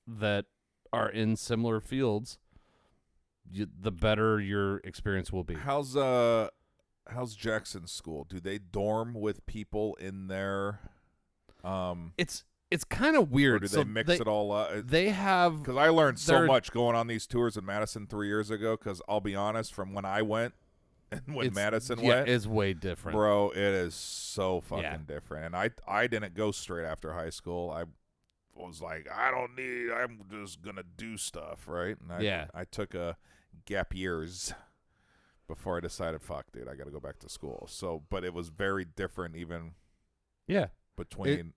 that are in similar fields, the better your experience will be. How's Jackson's school? Do they dorm with people in their It's kind of weird. Or do they mix it all up? They have, because I learned so much going on these tours in Madison 3 years ago. Because I'll be honest, from when I went and when Madison went, it's way different, bro. It is so fucking different. And I didn't go straight after high school. I was like, I'm just gonna do stuff, right? And I took a gap years before I decided, fuck, dude, I got to go back to school. So, but it was very different even between.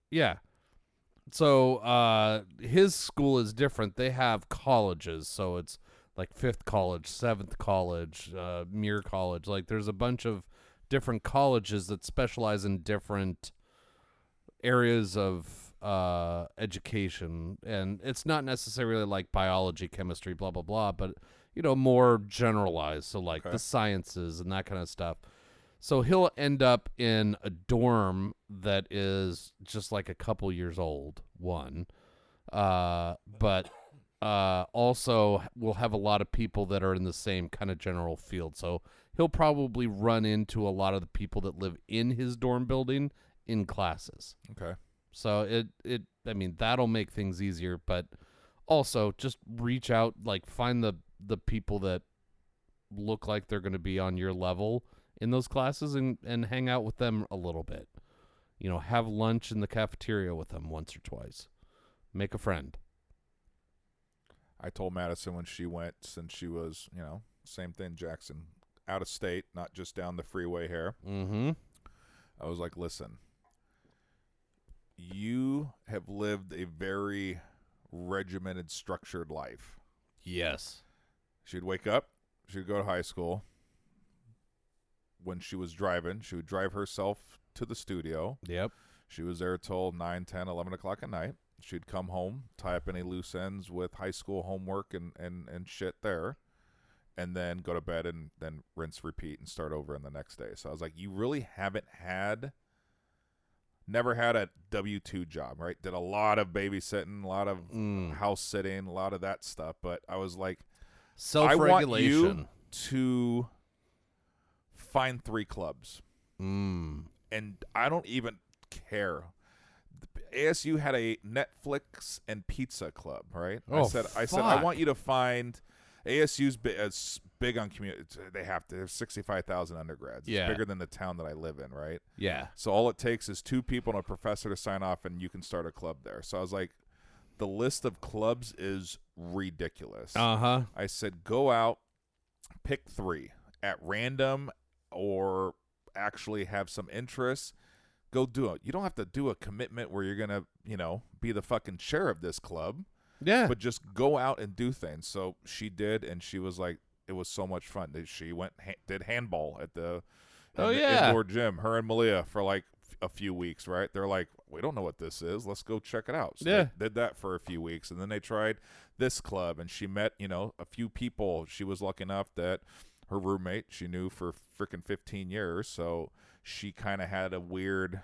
So his school is different. They have colleges. So it's like 5th college, 7th college, Muir College. Like there's a bunch of different colleges that specialize in different areas of education. And it's not necessarily like biology, chemistry, blah, blah, blah, but more generalized. So like the sciences and that kind of stuff. So he'll end up in a dorm that is just like a couple years old, but also we'll have a lot of people that are in the same kind of general field. So he'll probably run into a lot of the people that live in his dorm building in classes. Okay. So that'll make things easier, but also just reach out, like find the people that look like they're going to be on your level in those classes and hang out with them a little bit. Have lunch in the cafeteria with them once or twice. Make a friend. I told Madison when she went, since she was, same thing, Jackson, out of state, not just down the freeway here. Mm-hmm. I was like, listen, you have lived a very regimented, structured life. Yes. She'd wake up, she'd go to high school. When she was driving, she would drive herself to the studio. Yep. She was there till 9, 10, 11 o'clock at night. She'd come home, tie up any loose ends with high school homework and shit there, and then go to bed and then rinse, repeat, and start over in the next day. So I was like, you really never had a W-2 job, right? Did a lot of babysitting, a lot of house sitting, a lot of that stuff. But I was like, self-regulation. I want you to find 3 clubs. And I don't even care. ASU had a Netflix and pizza club, right? Oh, I said I want you to find ASU's big on community. They have 65,000 undergrads. Yeah. It's bigger than the town that I live in, right? Yeah. So all it takes is 2 people and a professor to sign off, and you can start a club there. So I was like, the list of clubs is ridiculous. Uh-huh. I said, go out, pick 3 at random or actually have some interest. Go do it. You don't have to do a commitment where you're going to, be the fucking chair of this club. Yeah. But just go out and do things. So she did, and she was like, it was so much fun. She went, did handball at the indoor gym, her and Malia, for like a few weeks, right? They're like, we don't know what this is. Let's go check it out. So they did that for a few weeks, and then they tried this club, and she met, a few people. She was lucky enough that her roommate she knew for freaking 15 years, so she kind of had a weird,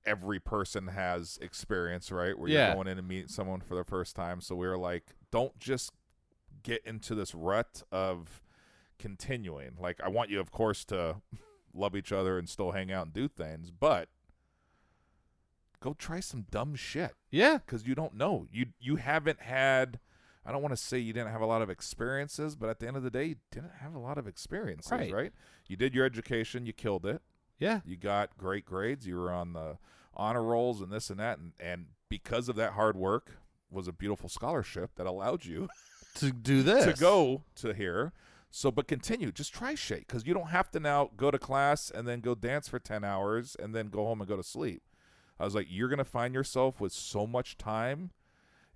every person has experience, right? Where you're going in and meeting someone for the first time. So we were like, don't just get into this rut of continuing. Like, I want you, of course, to love each other and still hang out and do things, but go try some dumb shit. Yeah. Because you don't know. You haven't had, I don't want to say you didn't have a lot of experiences, but at the end of the day, you didn't have a lot of experiences, right? You did your education. You killed it. Yeah. You got great grades. You were on the honor rolls and this and that. And because of that hard work was a beautiful scholarship that allowed you to do this, to go to here. So, but continue. Just try shit, because you don't have to now go to class and then go dance for 10 hours and then go home and go to sleep. I was like, you're going to find yourself with so much time.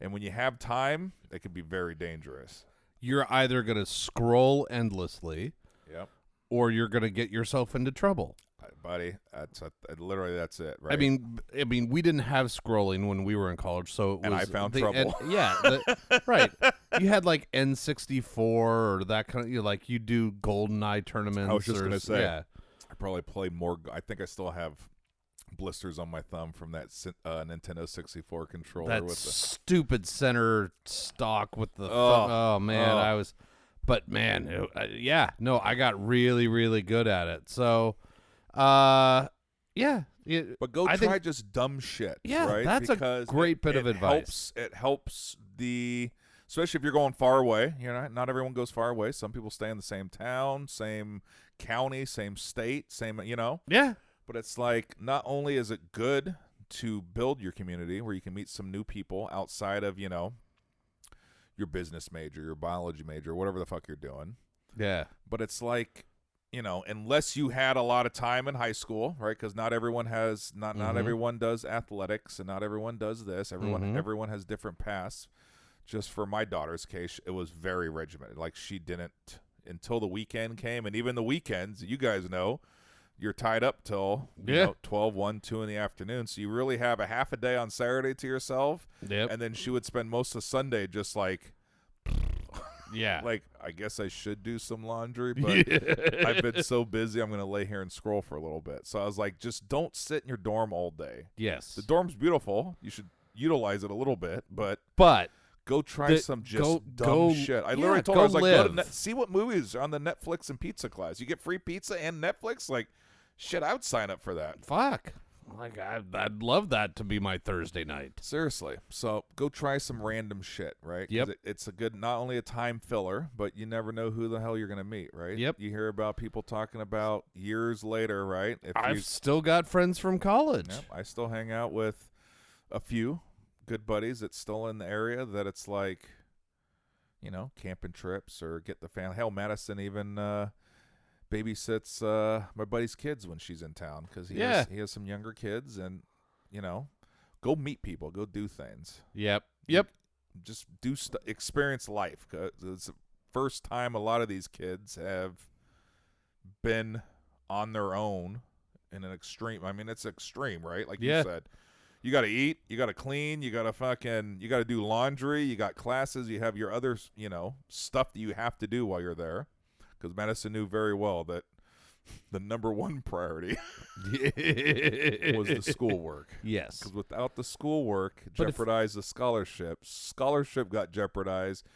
And when you have time, it can be very dangerous. You're either going to scroll endlessly, Yep, or you're going to get yourself into trouble. Buddy, literally that's it, right? I mean, we didn't have scrolling when we were in college, so it was, and I found trouble. Right. You had like N64 or that kind of, like you do GoldenEye tournaments. I was just gonna say, yeah. I probably play more. I think I still have blisters on my thumb from that Nintendo 64 controller That with the stupid center stock with the. But man, I got really, really good at it. So. But go try just dumb shit. Yeah, right? that's because a great bit of advice. It helps especially if you're going far away. Not everyone goes far away. Some people stay in the same town, same county, same state, same. Yeah. But it's like, not only is it good to build your community where you can meet some new people outside of your business major, your biology major, whatever the fuck you're doing. Yeah. But it's like, unless you had a lot of time in high school, right? Because not everyone has, not everyone does athletics, and not everyone does this. Everyone has different paths. Just for my daughter's case, it was very regimented. Like, she didn't until the weekend came, and even the weekends, you guys know, you're tied up till 12, 1, 2 in the afternoon. So you really have a half a day on Saturday to yourself. Yep. And then she would spend most of Sunday just like Yeah. Like, I guess I should do some laundry, but I've been so busy, I'm going to lay here and scroll for a little bit. So I was like, just don't sit in your dorm all day. Yes. The dorm's beautiful. You should utilize it a little bit, but go try some dumb shit. I literally told her, I was like, go to see what movies are on the Netflix and pizza class. You get free pizza and Netflix. Like, shit, I would sign up for that. Fuck. Like, I'd love that to be my Thursday night. Seriously. So go try some random shit, right? Yep. It's a good, not only a time filler, but you never know who the hell you're going to meet, right? Yep. You hear about people talking about years later, right? I've still got friends from college. Yep, I still hang out with a few good buddies that's still in the area that it's like, you know, camping trips or get the family. Hell, Madison even babysits my buddy's kids when she's in town because he has some younger kids, and you know, go meet people, go do things. Yep. Just do experience life, because it's the first time a lot of these kids have been on their own in an extreme. I mean, it's extreme, right? Like you said, you got to eat, you got to clean, you got to do laundry, you got classes, you have your other, you know, stuff that you have to do while you're there. Because Madison knew very well that the number one priority was the schoolwork. Yes. Because without the schoolwork, jeopardized the scholarship. Scholarship got jeopardized.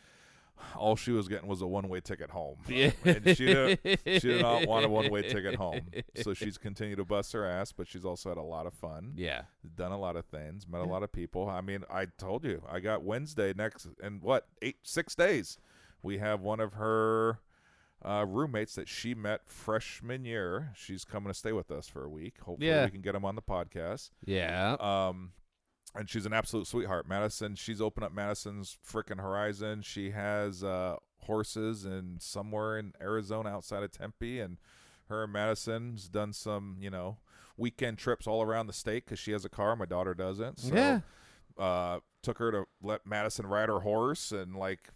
All she was getting was a one-way ticket home. Yeah. And she did not want a one-way ticket home. So she's continued to bust her ass, but she's also had a lot of fun. Yeah. Done a lot of things, met a lot of people. I mean, I told you, I got Wednesday next, in 6 days. We have one of her roommates that she met freshman year. She's coming to stay with us for a week. Hopefully we can get him on the podcast. Yeah. And she's an absolute sweetheart. Madison, she's opened up Madison's freaking horizon. She has horses and somewhere in Arizona outside of Tempe, and her and Madison's done some, you know, weekend trips all around the state because she has a car. My daughter doesn't. So, took her to let Madison ride her horse, and like,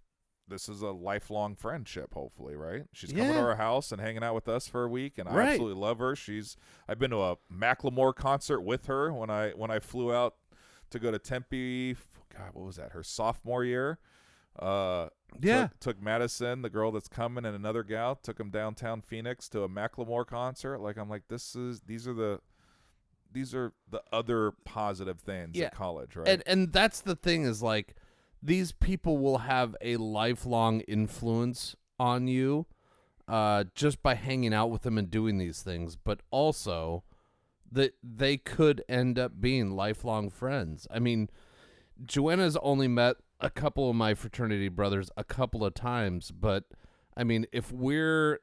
this is a lifelong friendship, hopefully, right? She's coming to our house and hanging out with us for a week, and I absolutely love her. I've been to a Macklemore concert with her when I flew out to go to Tempe. God, what was that? Her sophomore year. Took Madison, the girl that's coming, and another gal, took them downtown Phoenix to a Macklemore concert. Like, I'm like, these are the other positive things at college, right? And that's the thing, is like, these people will have a lifelong influence on you just by hanging out with them and doing these things, but also that they could end up being lifelong friends. I mean, Joanna's only met a couple of my fraternity brothers a couple of times, but I mean, if we're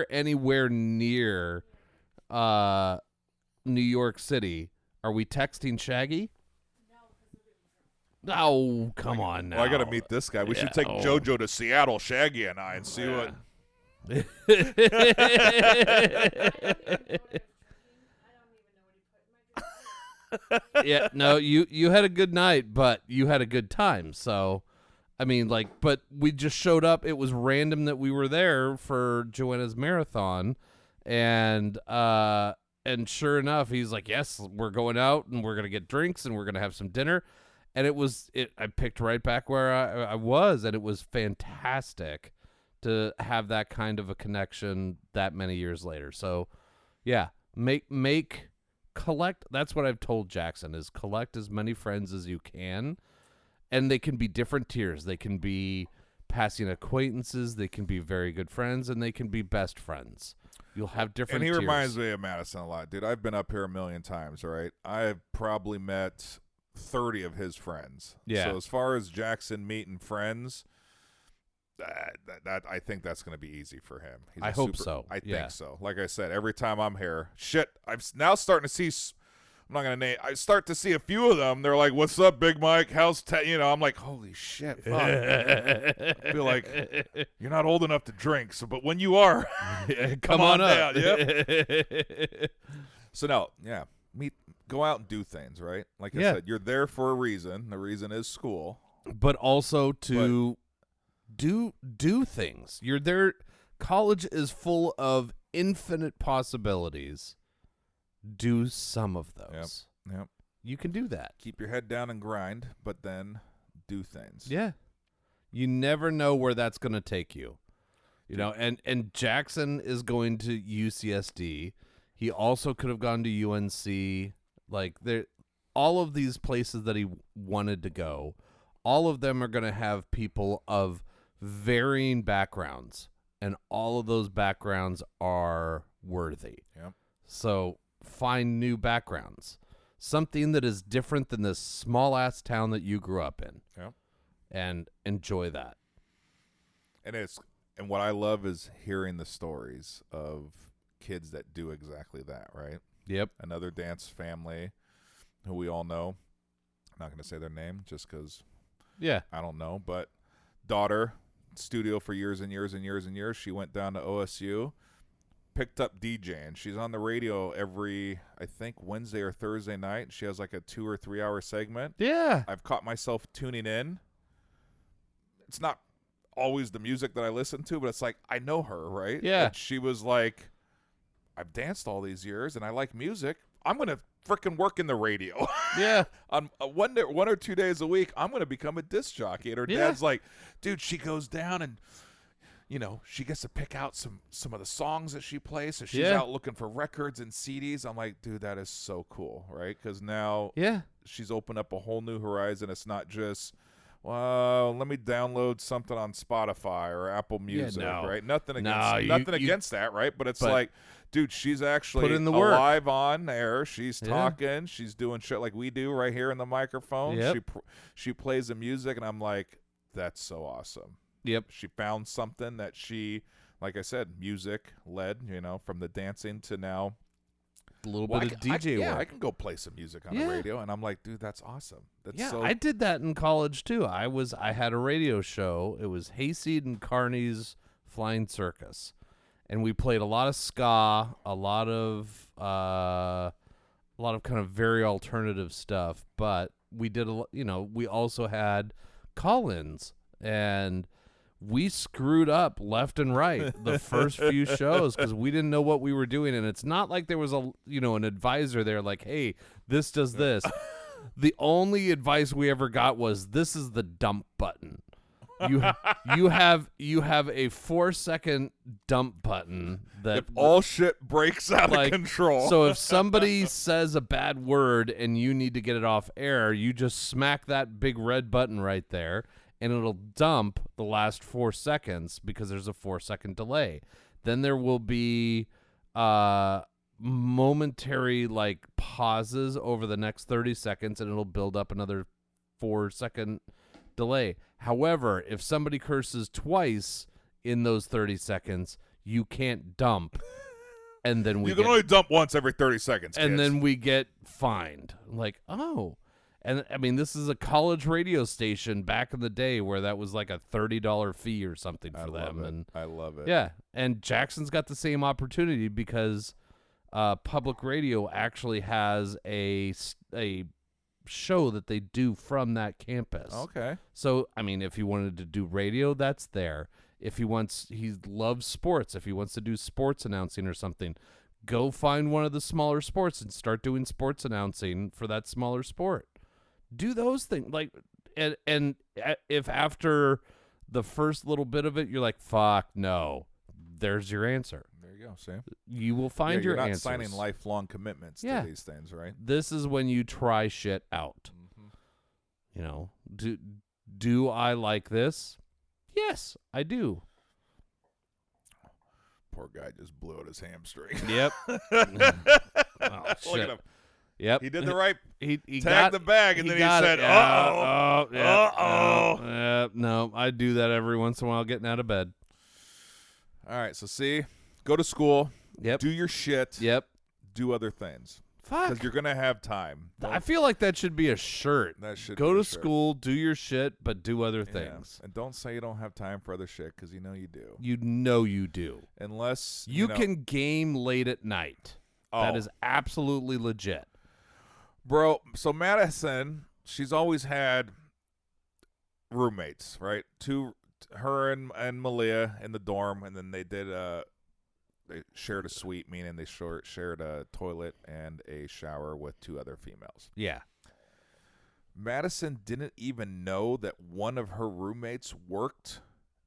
anywhere near New York City, are we texting Shaggy? Oh, come on now. Well, I got to meet this guy. We should take JoJo to Seattle, Shaggy and I, and see what. Yeah, no, you had a good night, but you had a good time. So, I mean, like, but we just showed up. It was random that we were there for Joanna's marathon, and sure enough, he's like, yes, we're going out and we're gonna get drinks and we're gonna have some dinner. And I picked right back where I was, and it was fantastic to have that kind of a connection that many years later. So, yeah, collect. That's what I've told Jackson, is collect as many friends as you can, and they can be different tiers. They can be passing acquaintances, they can be very good friends, and they can be best friends. You'll have different tiers. And he reminds me of Madison a lot, dude. I've been up here a million times, right? I've probably met 30 of his friends. Yeah. So as far as Jackson meeting friends, that I think that's going to be easy for him. I hope so. I think so. Like I said, every time I'm here, I'm now starting to see. I'm not going to name. I start to see a few of them. They're like, "What's up, Big Mike? How's I'm like, "Holy shit!" Fuck. I feel like you're not old enough to drink, but when you are, come on up. down. Yep. So no, yeah. Go out and do things, right? Like I said, you're there for a reason. The reason is school. But also to do things. You're there. College is full of infinite possibilities. Do some of those. Yep. You can do that. Keep your head down and grind, but then do things. Yeah. You never know where that's going to take you. You know, and Jackson is going to UCSD. He also could have gone to UNC. Like, all of these places that he wanted to go, all of them are going to have people of varying backgrounds, and all of those backgrounds are worthy. Yep. So find new backgrounds, something that is different than this small-ass town that you grew up in, and enjoy that. And what I love is hearing the stories of kids that do exactly that, right? Yep. Another dance family who we all know. I'm not going to say their name just because I don't know. But daughter, studio for years and years and years and years. She went down to OSU, picked up DJing. She's on the radio every, I think, Wednesday or Thursday night. She has like a 2 or 3 hour segment. Yeah. I've caught myself tuning in. It's not always the music that I listen to, but it's like I know her, right? Yeah. And she was like, I've danced all these years and I like music. I'm going to freaking work in the radio. Yeah. On 1 or 2 days a week, I'm going to become a disc jockey. And her dad's like, dude, she goes down and, you know, she gets to pick out some of the songs that she plays. So she's out looking for records and CDs. I'm like, dude, that is so cool, right? Because now she's opened up a whole new horizon. It's not just, well, let me download something on Spotify or Apple Music, right? Nothing against that, right? But it's like, dude, she's actually put in the work. Live on air. She's talking. She's doing shit like we do right here in the microphone. Yep. She plays the music, and I'm like, that's so awesome. Yep. She found something that she, like I said, music led, you know, from the dancing to now. A little bit of DJ work. I can go play some music on the radio, and I'm like, dude, that's awesome. I did that in college too. I had a radio show. It was Hayseed and Carney's Flying Circus, and we played a lot of ska, a lot of kind of very alternative stuff. But we did we also had call-ins, and we screwed up left and right the first few shows because we didn't know what we were doing. And it's not like there was an advisor there like, hey, this does this. The only advice we ever got was, this is the dump button. You have a 4-second dump button that if all shit breaks out of control. So if somebody says a bad word and you need to get it off air, you just smack that big red button right there, and it'll dump the last 4 seconds because there's a 4-second delay. Then there will be momentary pauses over the next 30 seconds, and it'll build up another 4-second delay. However, if somebody curses twice in those 30 seconds, you can't dump. And then you can only dump once every 30 seconds. And kids. then we get fined. Like, oh. And I mean, this is a college radio station back in the day where that was like a $30 fee or something for them. And I love it. Yeah. And Jackson's got the same opportunity because public radio actually has a show that they do from that campus. Okay. So, I mean, if he wanted to do radio, that's there. If he loves sports, if he wants to do sports announcing or something, go find one of the smaller sports and start doing sports announcing for that smaller sport. Do those things. And if after the first little bit of it, you're like, fuck, no, there's your answer. There you go, Sam. You will find your you're not answers. signing lifelong commitments to these things, right? This is when you try shit out. Mm-hmm. You know, do I like this? Yes, I do. Poor guy just blew out his hamstring. Yep. Oh, shit. look at him. Yep. He did the right. He tagged the bag, and then he said, "Uh-oh, uh-oh." No, I do that every once in a while, getting out of bed. All right, so see, go to school. Yep. Do your shit. Yep. Do other things. Fuck. Because you're gonna have time. I feel like that should be a shirt. That should go be to a shirt. school, do your shit, but do other things. And don't say you don't have time for other shit, because you know you do. You know you do. Unless you can game late at night. Oh. That is absolutely legit. Bro, so Madison, she's always had roommates, right? Her and Malia in the dorm, and then they shared a suite, meaning they shared a toilet and a shower with 2 other females. Yeah. Madison didn't even know that one of her roommates worked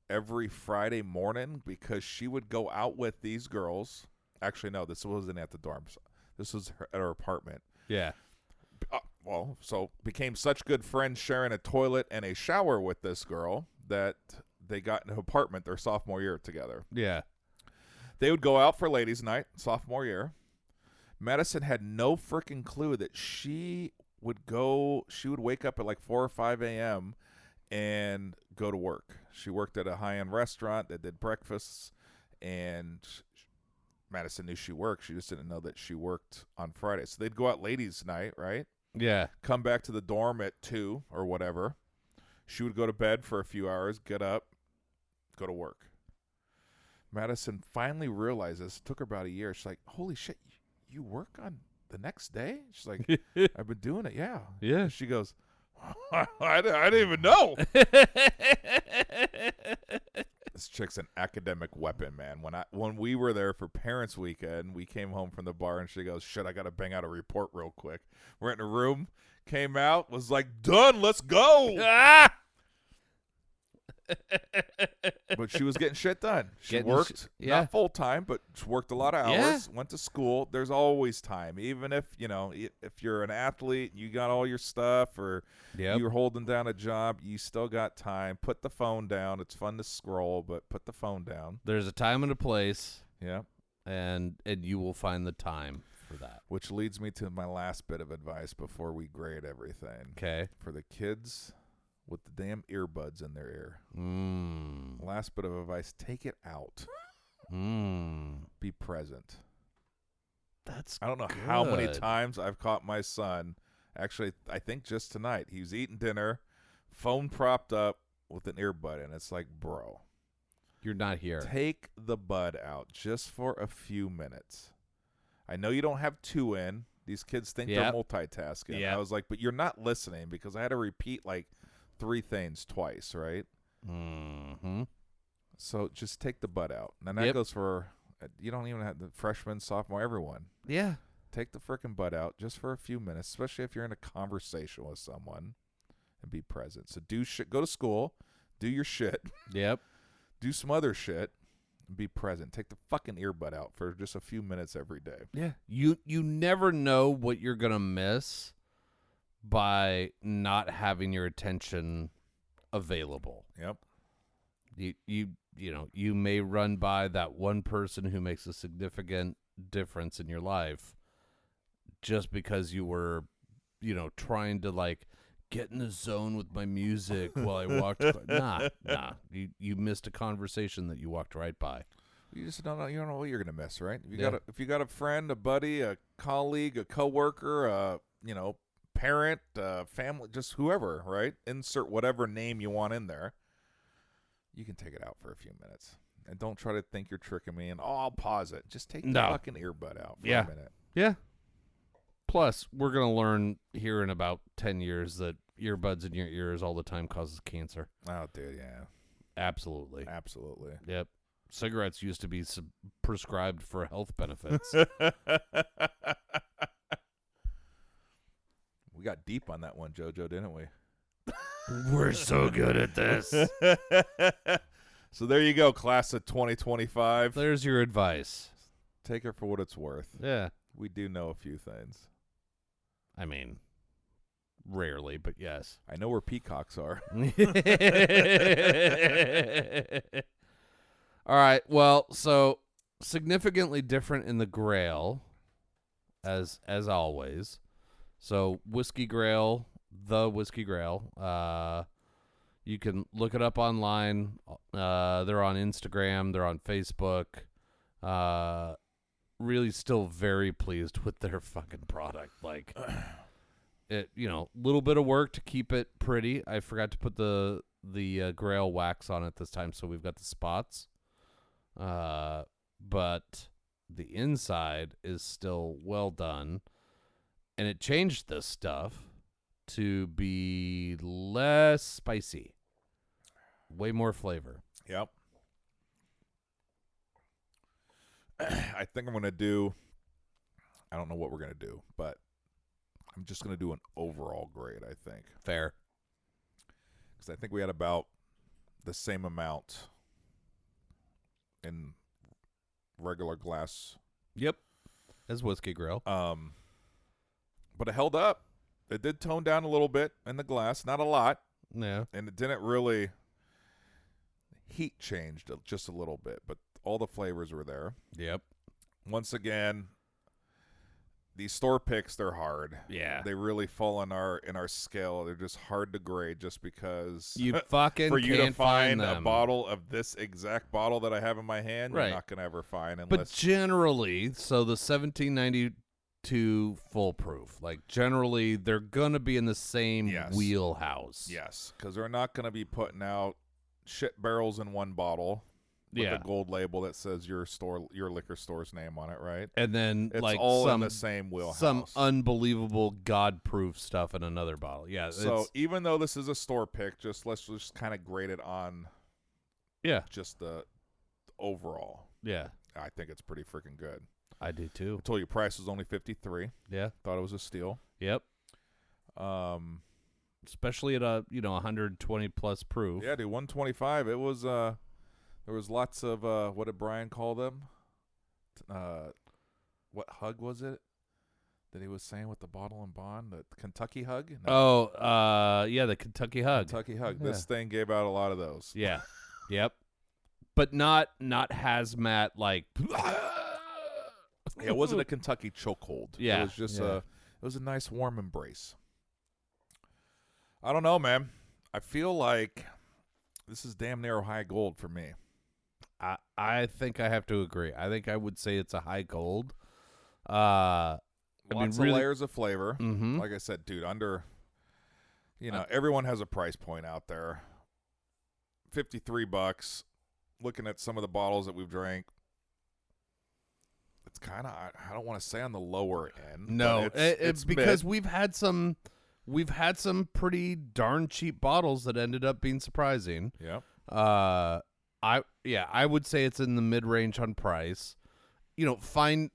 every Friday morning because she would go out with these girls. Actually, no, this wasn't at the dorms. This was at her apartment. Yeah. So became such good friends sharing a toilet and a shower with this girl that they got in an apartment their sophomore year together. Yeah. They would go out for ladies' night sophomore year. Madison had no freaking clue that she would wake up at like 4 or 5 a.m. and go to work. She worked at a high-end restaurant that did breakfasts, and Madison knew she worked. She just didn't know that she worked on Friday. So they'd go out ladies' night, right? Yeah. Come back to the dorm at 2 or whatever. She would go to bed for a few hours, get up, go to work. Madison finally realizes, it took her about a year. She's like, holy shit, you work on the next day? She's like, I've been doing it, yeah. Yeah. And she goes, I didn't even know. This chick's an academic weapon, man. When we were there for Parents Weekend, we came home from the bar, and she goes, shit, I got to bang out a report real quick. We're in a room, came out, was like, done, let's go. Ah! But she was getting shit done. She Getting worked, yeah. not full-time, but she worked a lot of Yeah. hours, went to school. There's always time. Even if, if you're an athlete, you got all your stuff, or Yep. you're holding down a job, you still got time. Put the phone down. It's fun to scroll, but put the phone down. There's a time and a place, Yeah. and you will find the time for that. Which leads me to my last bit of advice before we grade everything. Okay. For the kids with the damn earbuds in their ear. Last bit of advice, take it out. Be present. That's I don't know how many good. times I've caught my son. Actually, I think just tonight. He was eating dinner, phone propped up with an earbud, and it's like, bro, You're not here. take the bud out just for a few minutes. I know you don't have 2 in. These kids think they're Yep. multitasking. Yep. I was like, but you're not listening, because I had to repeat like 3 things twice, right? Mm-hmm. So just take the bud out. And that Yep. goes for, you don't even have the freshman, sophomore, everyone. Yeah. Take the frickin' butt out just for a few minutes, especially if you're in a conversation with someone, and be present. So do shit. Go to school. Do your shit. Yep. Do some other shit. And be present. Take the fucking earbud out for just a few minutes every day. Yeah. You never know what you're gonna miss by not having your attention available. Yep. You may run by that one person who makes a significant difference in your life just because you were, trying to like get in the zone with my music while I walked. Nah. You missed a conversation that you walked right by. You just don't know. You don't know what you're gonna miss, right? Yeah. If you got a friend, a buddy, a colleague, a coworker, parent, family, just whoever, right? Insert whatever name you want in there. You can take it out for a few minutes, and don't try to think you're tricking me. And I'll pause it. Just take the fucking earbud out for a minute. Yeah. Plus, we're going to learn here in about 10 years that earbuds in your ears all the time causes cancer. Oh, dude, yeah, Absolutely. absolutely. Yep. Cigarettes used to be prescribed for health benefits. We got deep on that one, JoJo, didn't we? We're so good at this. So there you go, class of 2025. There's your advice. Take it for what it's worth. Yeah. We do know a few things. I mean, rarely, but yes. I know where peacocks are. All right. Well, so significantly different in the Grail, as always. So Whiskey Grail, the Whiskey Grail. You can look it up online. They're on Instagram. They're on Facebook. Really, still very pleased with their fucking product. Like, it, little bit of work to keep it pretty. I forgot to put the Grail wax on it this time, so we've got the spots. But the inside is still well done, and it changed this stuff to be less spicy, way more flavor. Yep. I think I'm going to do, I don't know what we're going to do, but I'm just going to do an overall grade, I think. Fair. Because I think we had about the same amount in regular glass. Yep. As Whiskey Grail. But it held up. It did tone down a little bit in the glass. Not a lot. Yeah. And it didn't really heat changed just a little bit. But all the flavors were there. Yep. Once again, these store picks, they're hard. Yeah. They really fall in our scale. They're just hard to grade just because You fucking for you can't to find a them. bottle of this exact bottle that I have in my hand, Right. you're not going to ever find But unless generally, so the 1792 foolproof, like generally they're going to be in the same Yes. wheelhouse. yes, because they're not going to be putting out shit barrels in one bottle with Yeah. a gold label that says your liquor store's name on it, right? And then It's like all some in the same wheelhouse. some unbelievable God-proof stuff in another bottle. Yeah. So it's- even though this is a store pick, let's just kind of grade it on yeah. just the overall. Yeah. I think it's pretty freaking good. I do too. I told you price was only $53. Yeah. Thought it was a steal. Yep. Especially at a 120 plus proof. Yeah, dude, 125. It was there was lots of what did Brian call them? What hug was it that he was saying with the bottle and bond? The Kentucky hug? No, Yeah, the Kentucky Hug. Kentucky hug. Yeah. This thing gave out a lot of those. Yeah. Yep. But not hazmat like Yeah, it wasn't a Kentucky chokehold. Yeah, It was just yeah. it was a nice warm embrace. I don't know, man. I feel like this is damn near high gold for me. I think I have to agree. I think I would say it's a high gold. Lots Lots of layers of flavor. Mm-hmm. Like I said, dude, everyone has a price point out there. $53. Looking at some of the bottles that we've drank, it's kind of, I don't want to say on the lower end. No, but it's because mid. we've had some pretty darn cheap bottles that ended up being surprising. Yep. I would say it's in the mid range on price. Finding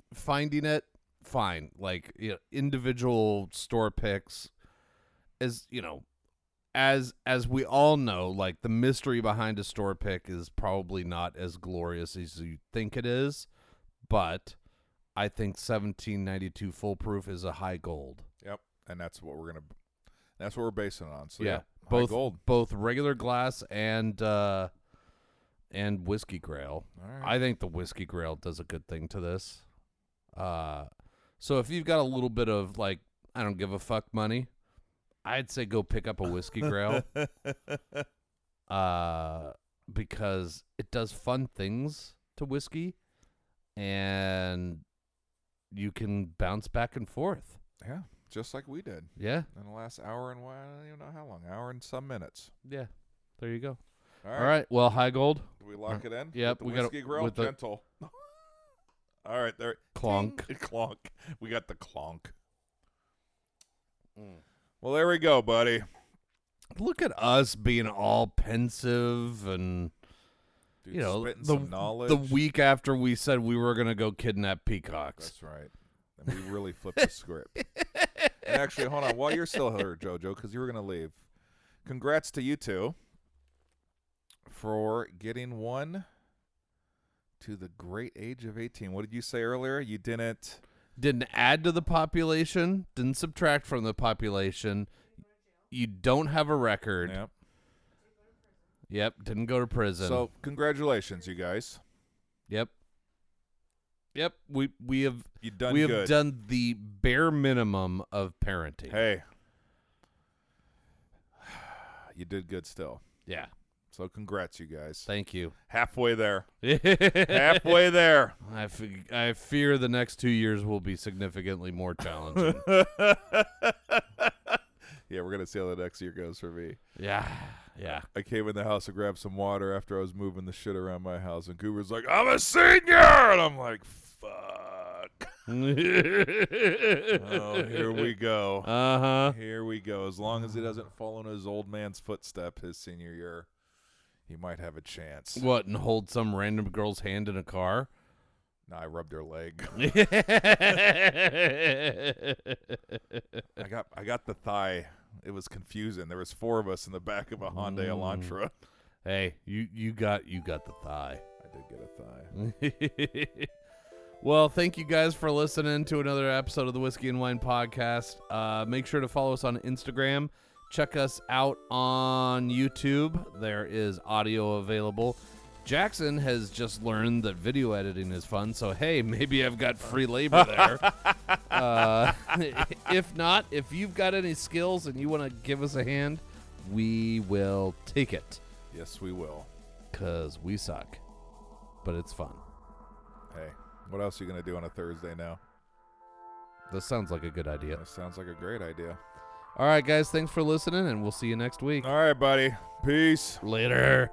it fine. Like individual store picks, as as we all know, like the mystery behind a store pick is probably not as glorious as you think it is, but I think 1792 foolproof is a high gold. Yep. And that's what we're basing it on. So Yeah, high gold. both regular glass and Whiskey Grail. All right. I think the Whiskey Grail does a good thing to this. So if you've got a little bit of like I don't give a fuck money, I'd say go pick up a Whiskey Grail. Because it does fun things to whiskey, and you can bounce back and forth. Yeah, just like we did Yeah, in the last hour and I don't even know how long, hour and some minutes. yeah. There you go. All All right. Well, high gold. Do we lock it in? Yep, With we the got Whiskey Grill, with the gentle. All right, there. clonk. Ding. Clonk. We got the clonk. Well, there we go, buddy. Look at us being all pensive and Dude, spitting the some knowledge. the week after we said we were gonna go kidnap peacocks. That's right. And we really flipped the script. And actually, hold on. While you're still here, JoJo, because you were going to leave, congrats to you two for getting one to the great age of 18. What did you say earlier? You didn't add to the population, didn't subtract from the population. You don't have a record. Yep. Yep, didn't go to prison. So, congratulations, you guys. Yep. We have You've done we have good. done the bare minimum of parenting. Hey. You did good still. Yeah. So, congrats, you guys. Thank you. Halfway there. Halfway there. I fear the next 2 years will be significantly more challenging. Yeah, we're going to see how the next year goes for me. Yeah. I came in the house to grab some water after I was moving the shit around my house, and Cooper's like, I'm a senior! And I'm like, fuck. Oh, here we go. Uh-huh. Here we go. As long as he doesn't follow in his old man's footstep his senior year, he might have a chance. What, and hold some random girl's hand in a car? No, I rubbed her leg. I got the thigh. It was confusing. There was 4 of us in the back of a Hyundai Elantra. Hey, you got the thigh. I did get a thigh. Well, thank you guys for listening to another episode of the Whiskey and Wine Podcast. Make sure to follow us on Instagram. Check us out on YouTube. There is audio available. Jackson has just learned that video editing is fun, so hey, maybe I've got free labor there. If not, if you've got any skills and you want to give us a hand, we will take it. Yes, we will. 'Cause we suck, but it's fun. Hey, what else are you going to do on a Thursday now? This sounds like a good idea. That sounds like a great idea. All right, guys, thanks for listening, and we'll see you next week. All right, buddy. Peace. Later.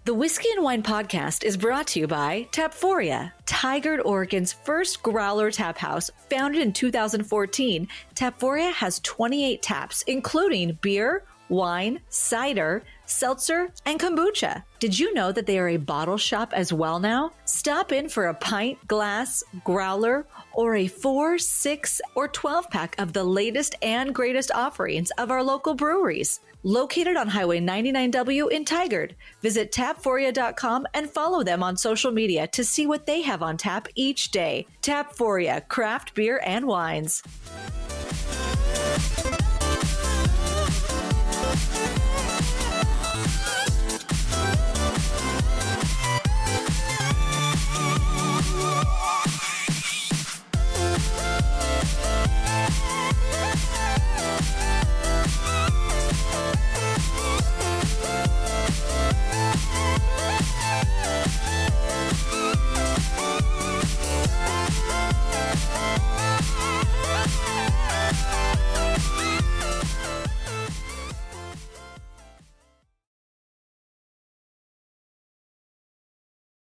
The Whiskey and Wine Podcast is brought to you by Tapforia, Tigard, Oregon's first growler tap house. Founded in 2014, Tapforia has 28 taps, including beer, wine, cider, seltzer, and kombucha. Did you know that they are a bottle shop as well now? Stop in for a pint, glass, growler, or a 4, 6, or 12-pack of the latest and greatest offerings of our local breweries. Located on Highway 99W in Tigard. Visit tapforia.com and follow them on social media to see what they have on tap each day. Tapforia, craft beer and wines.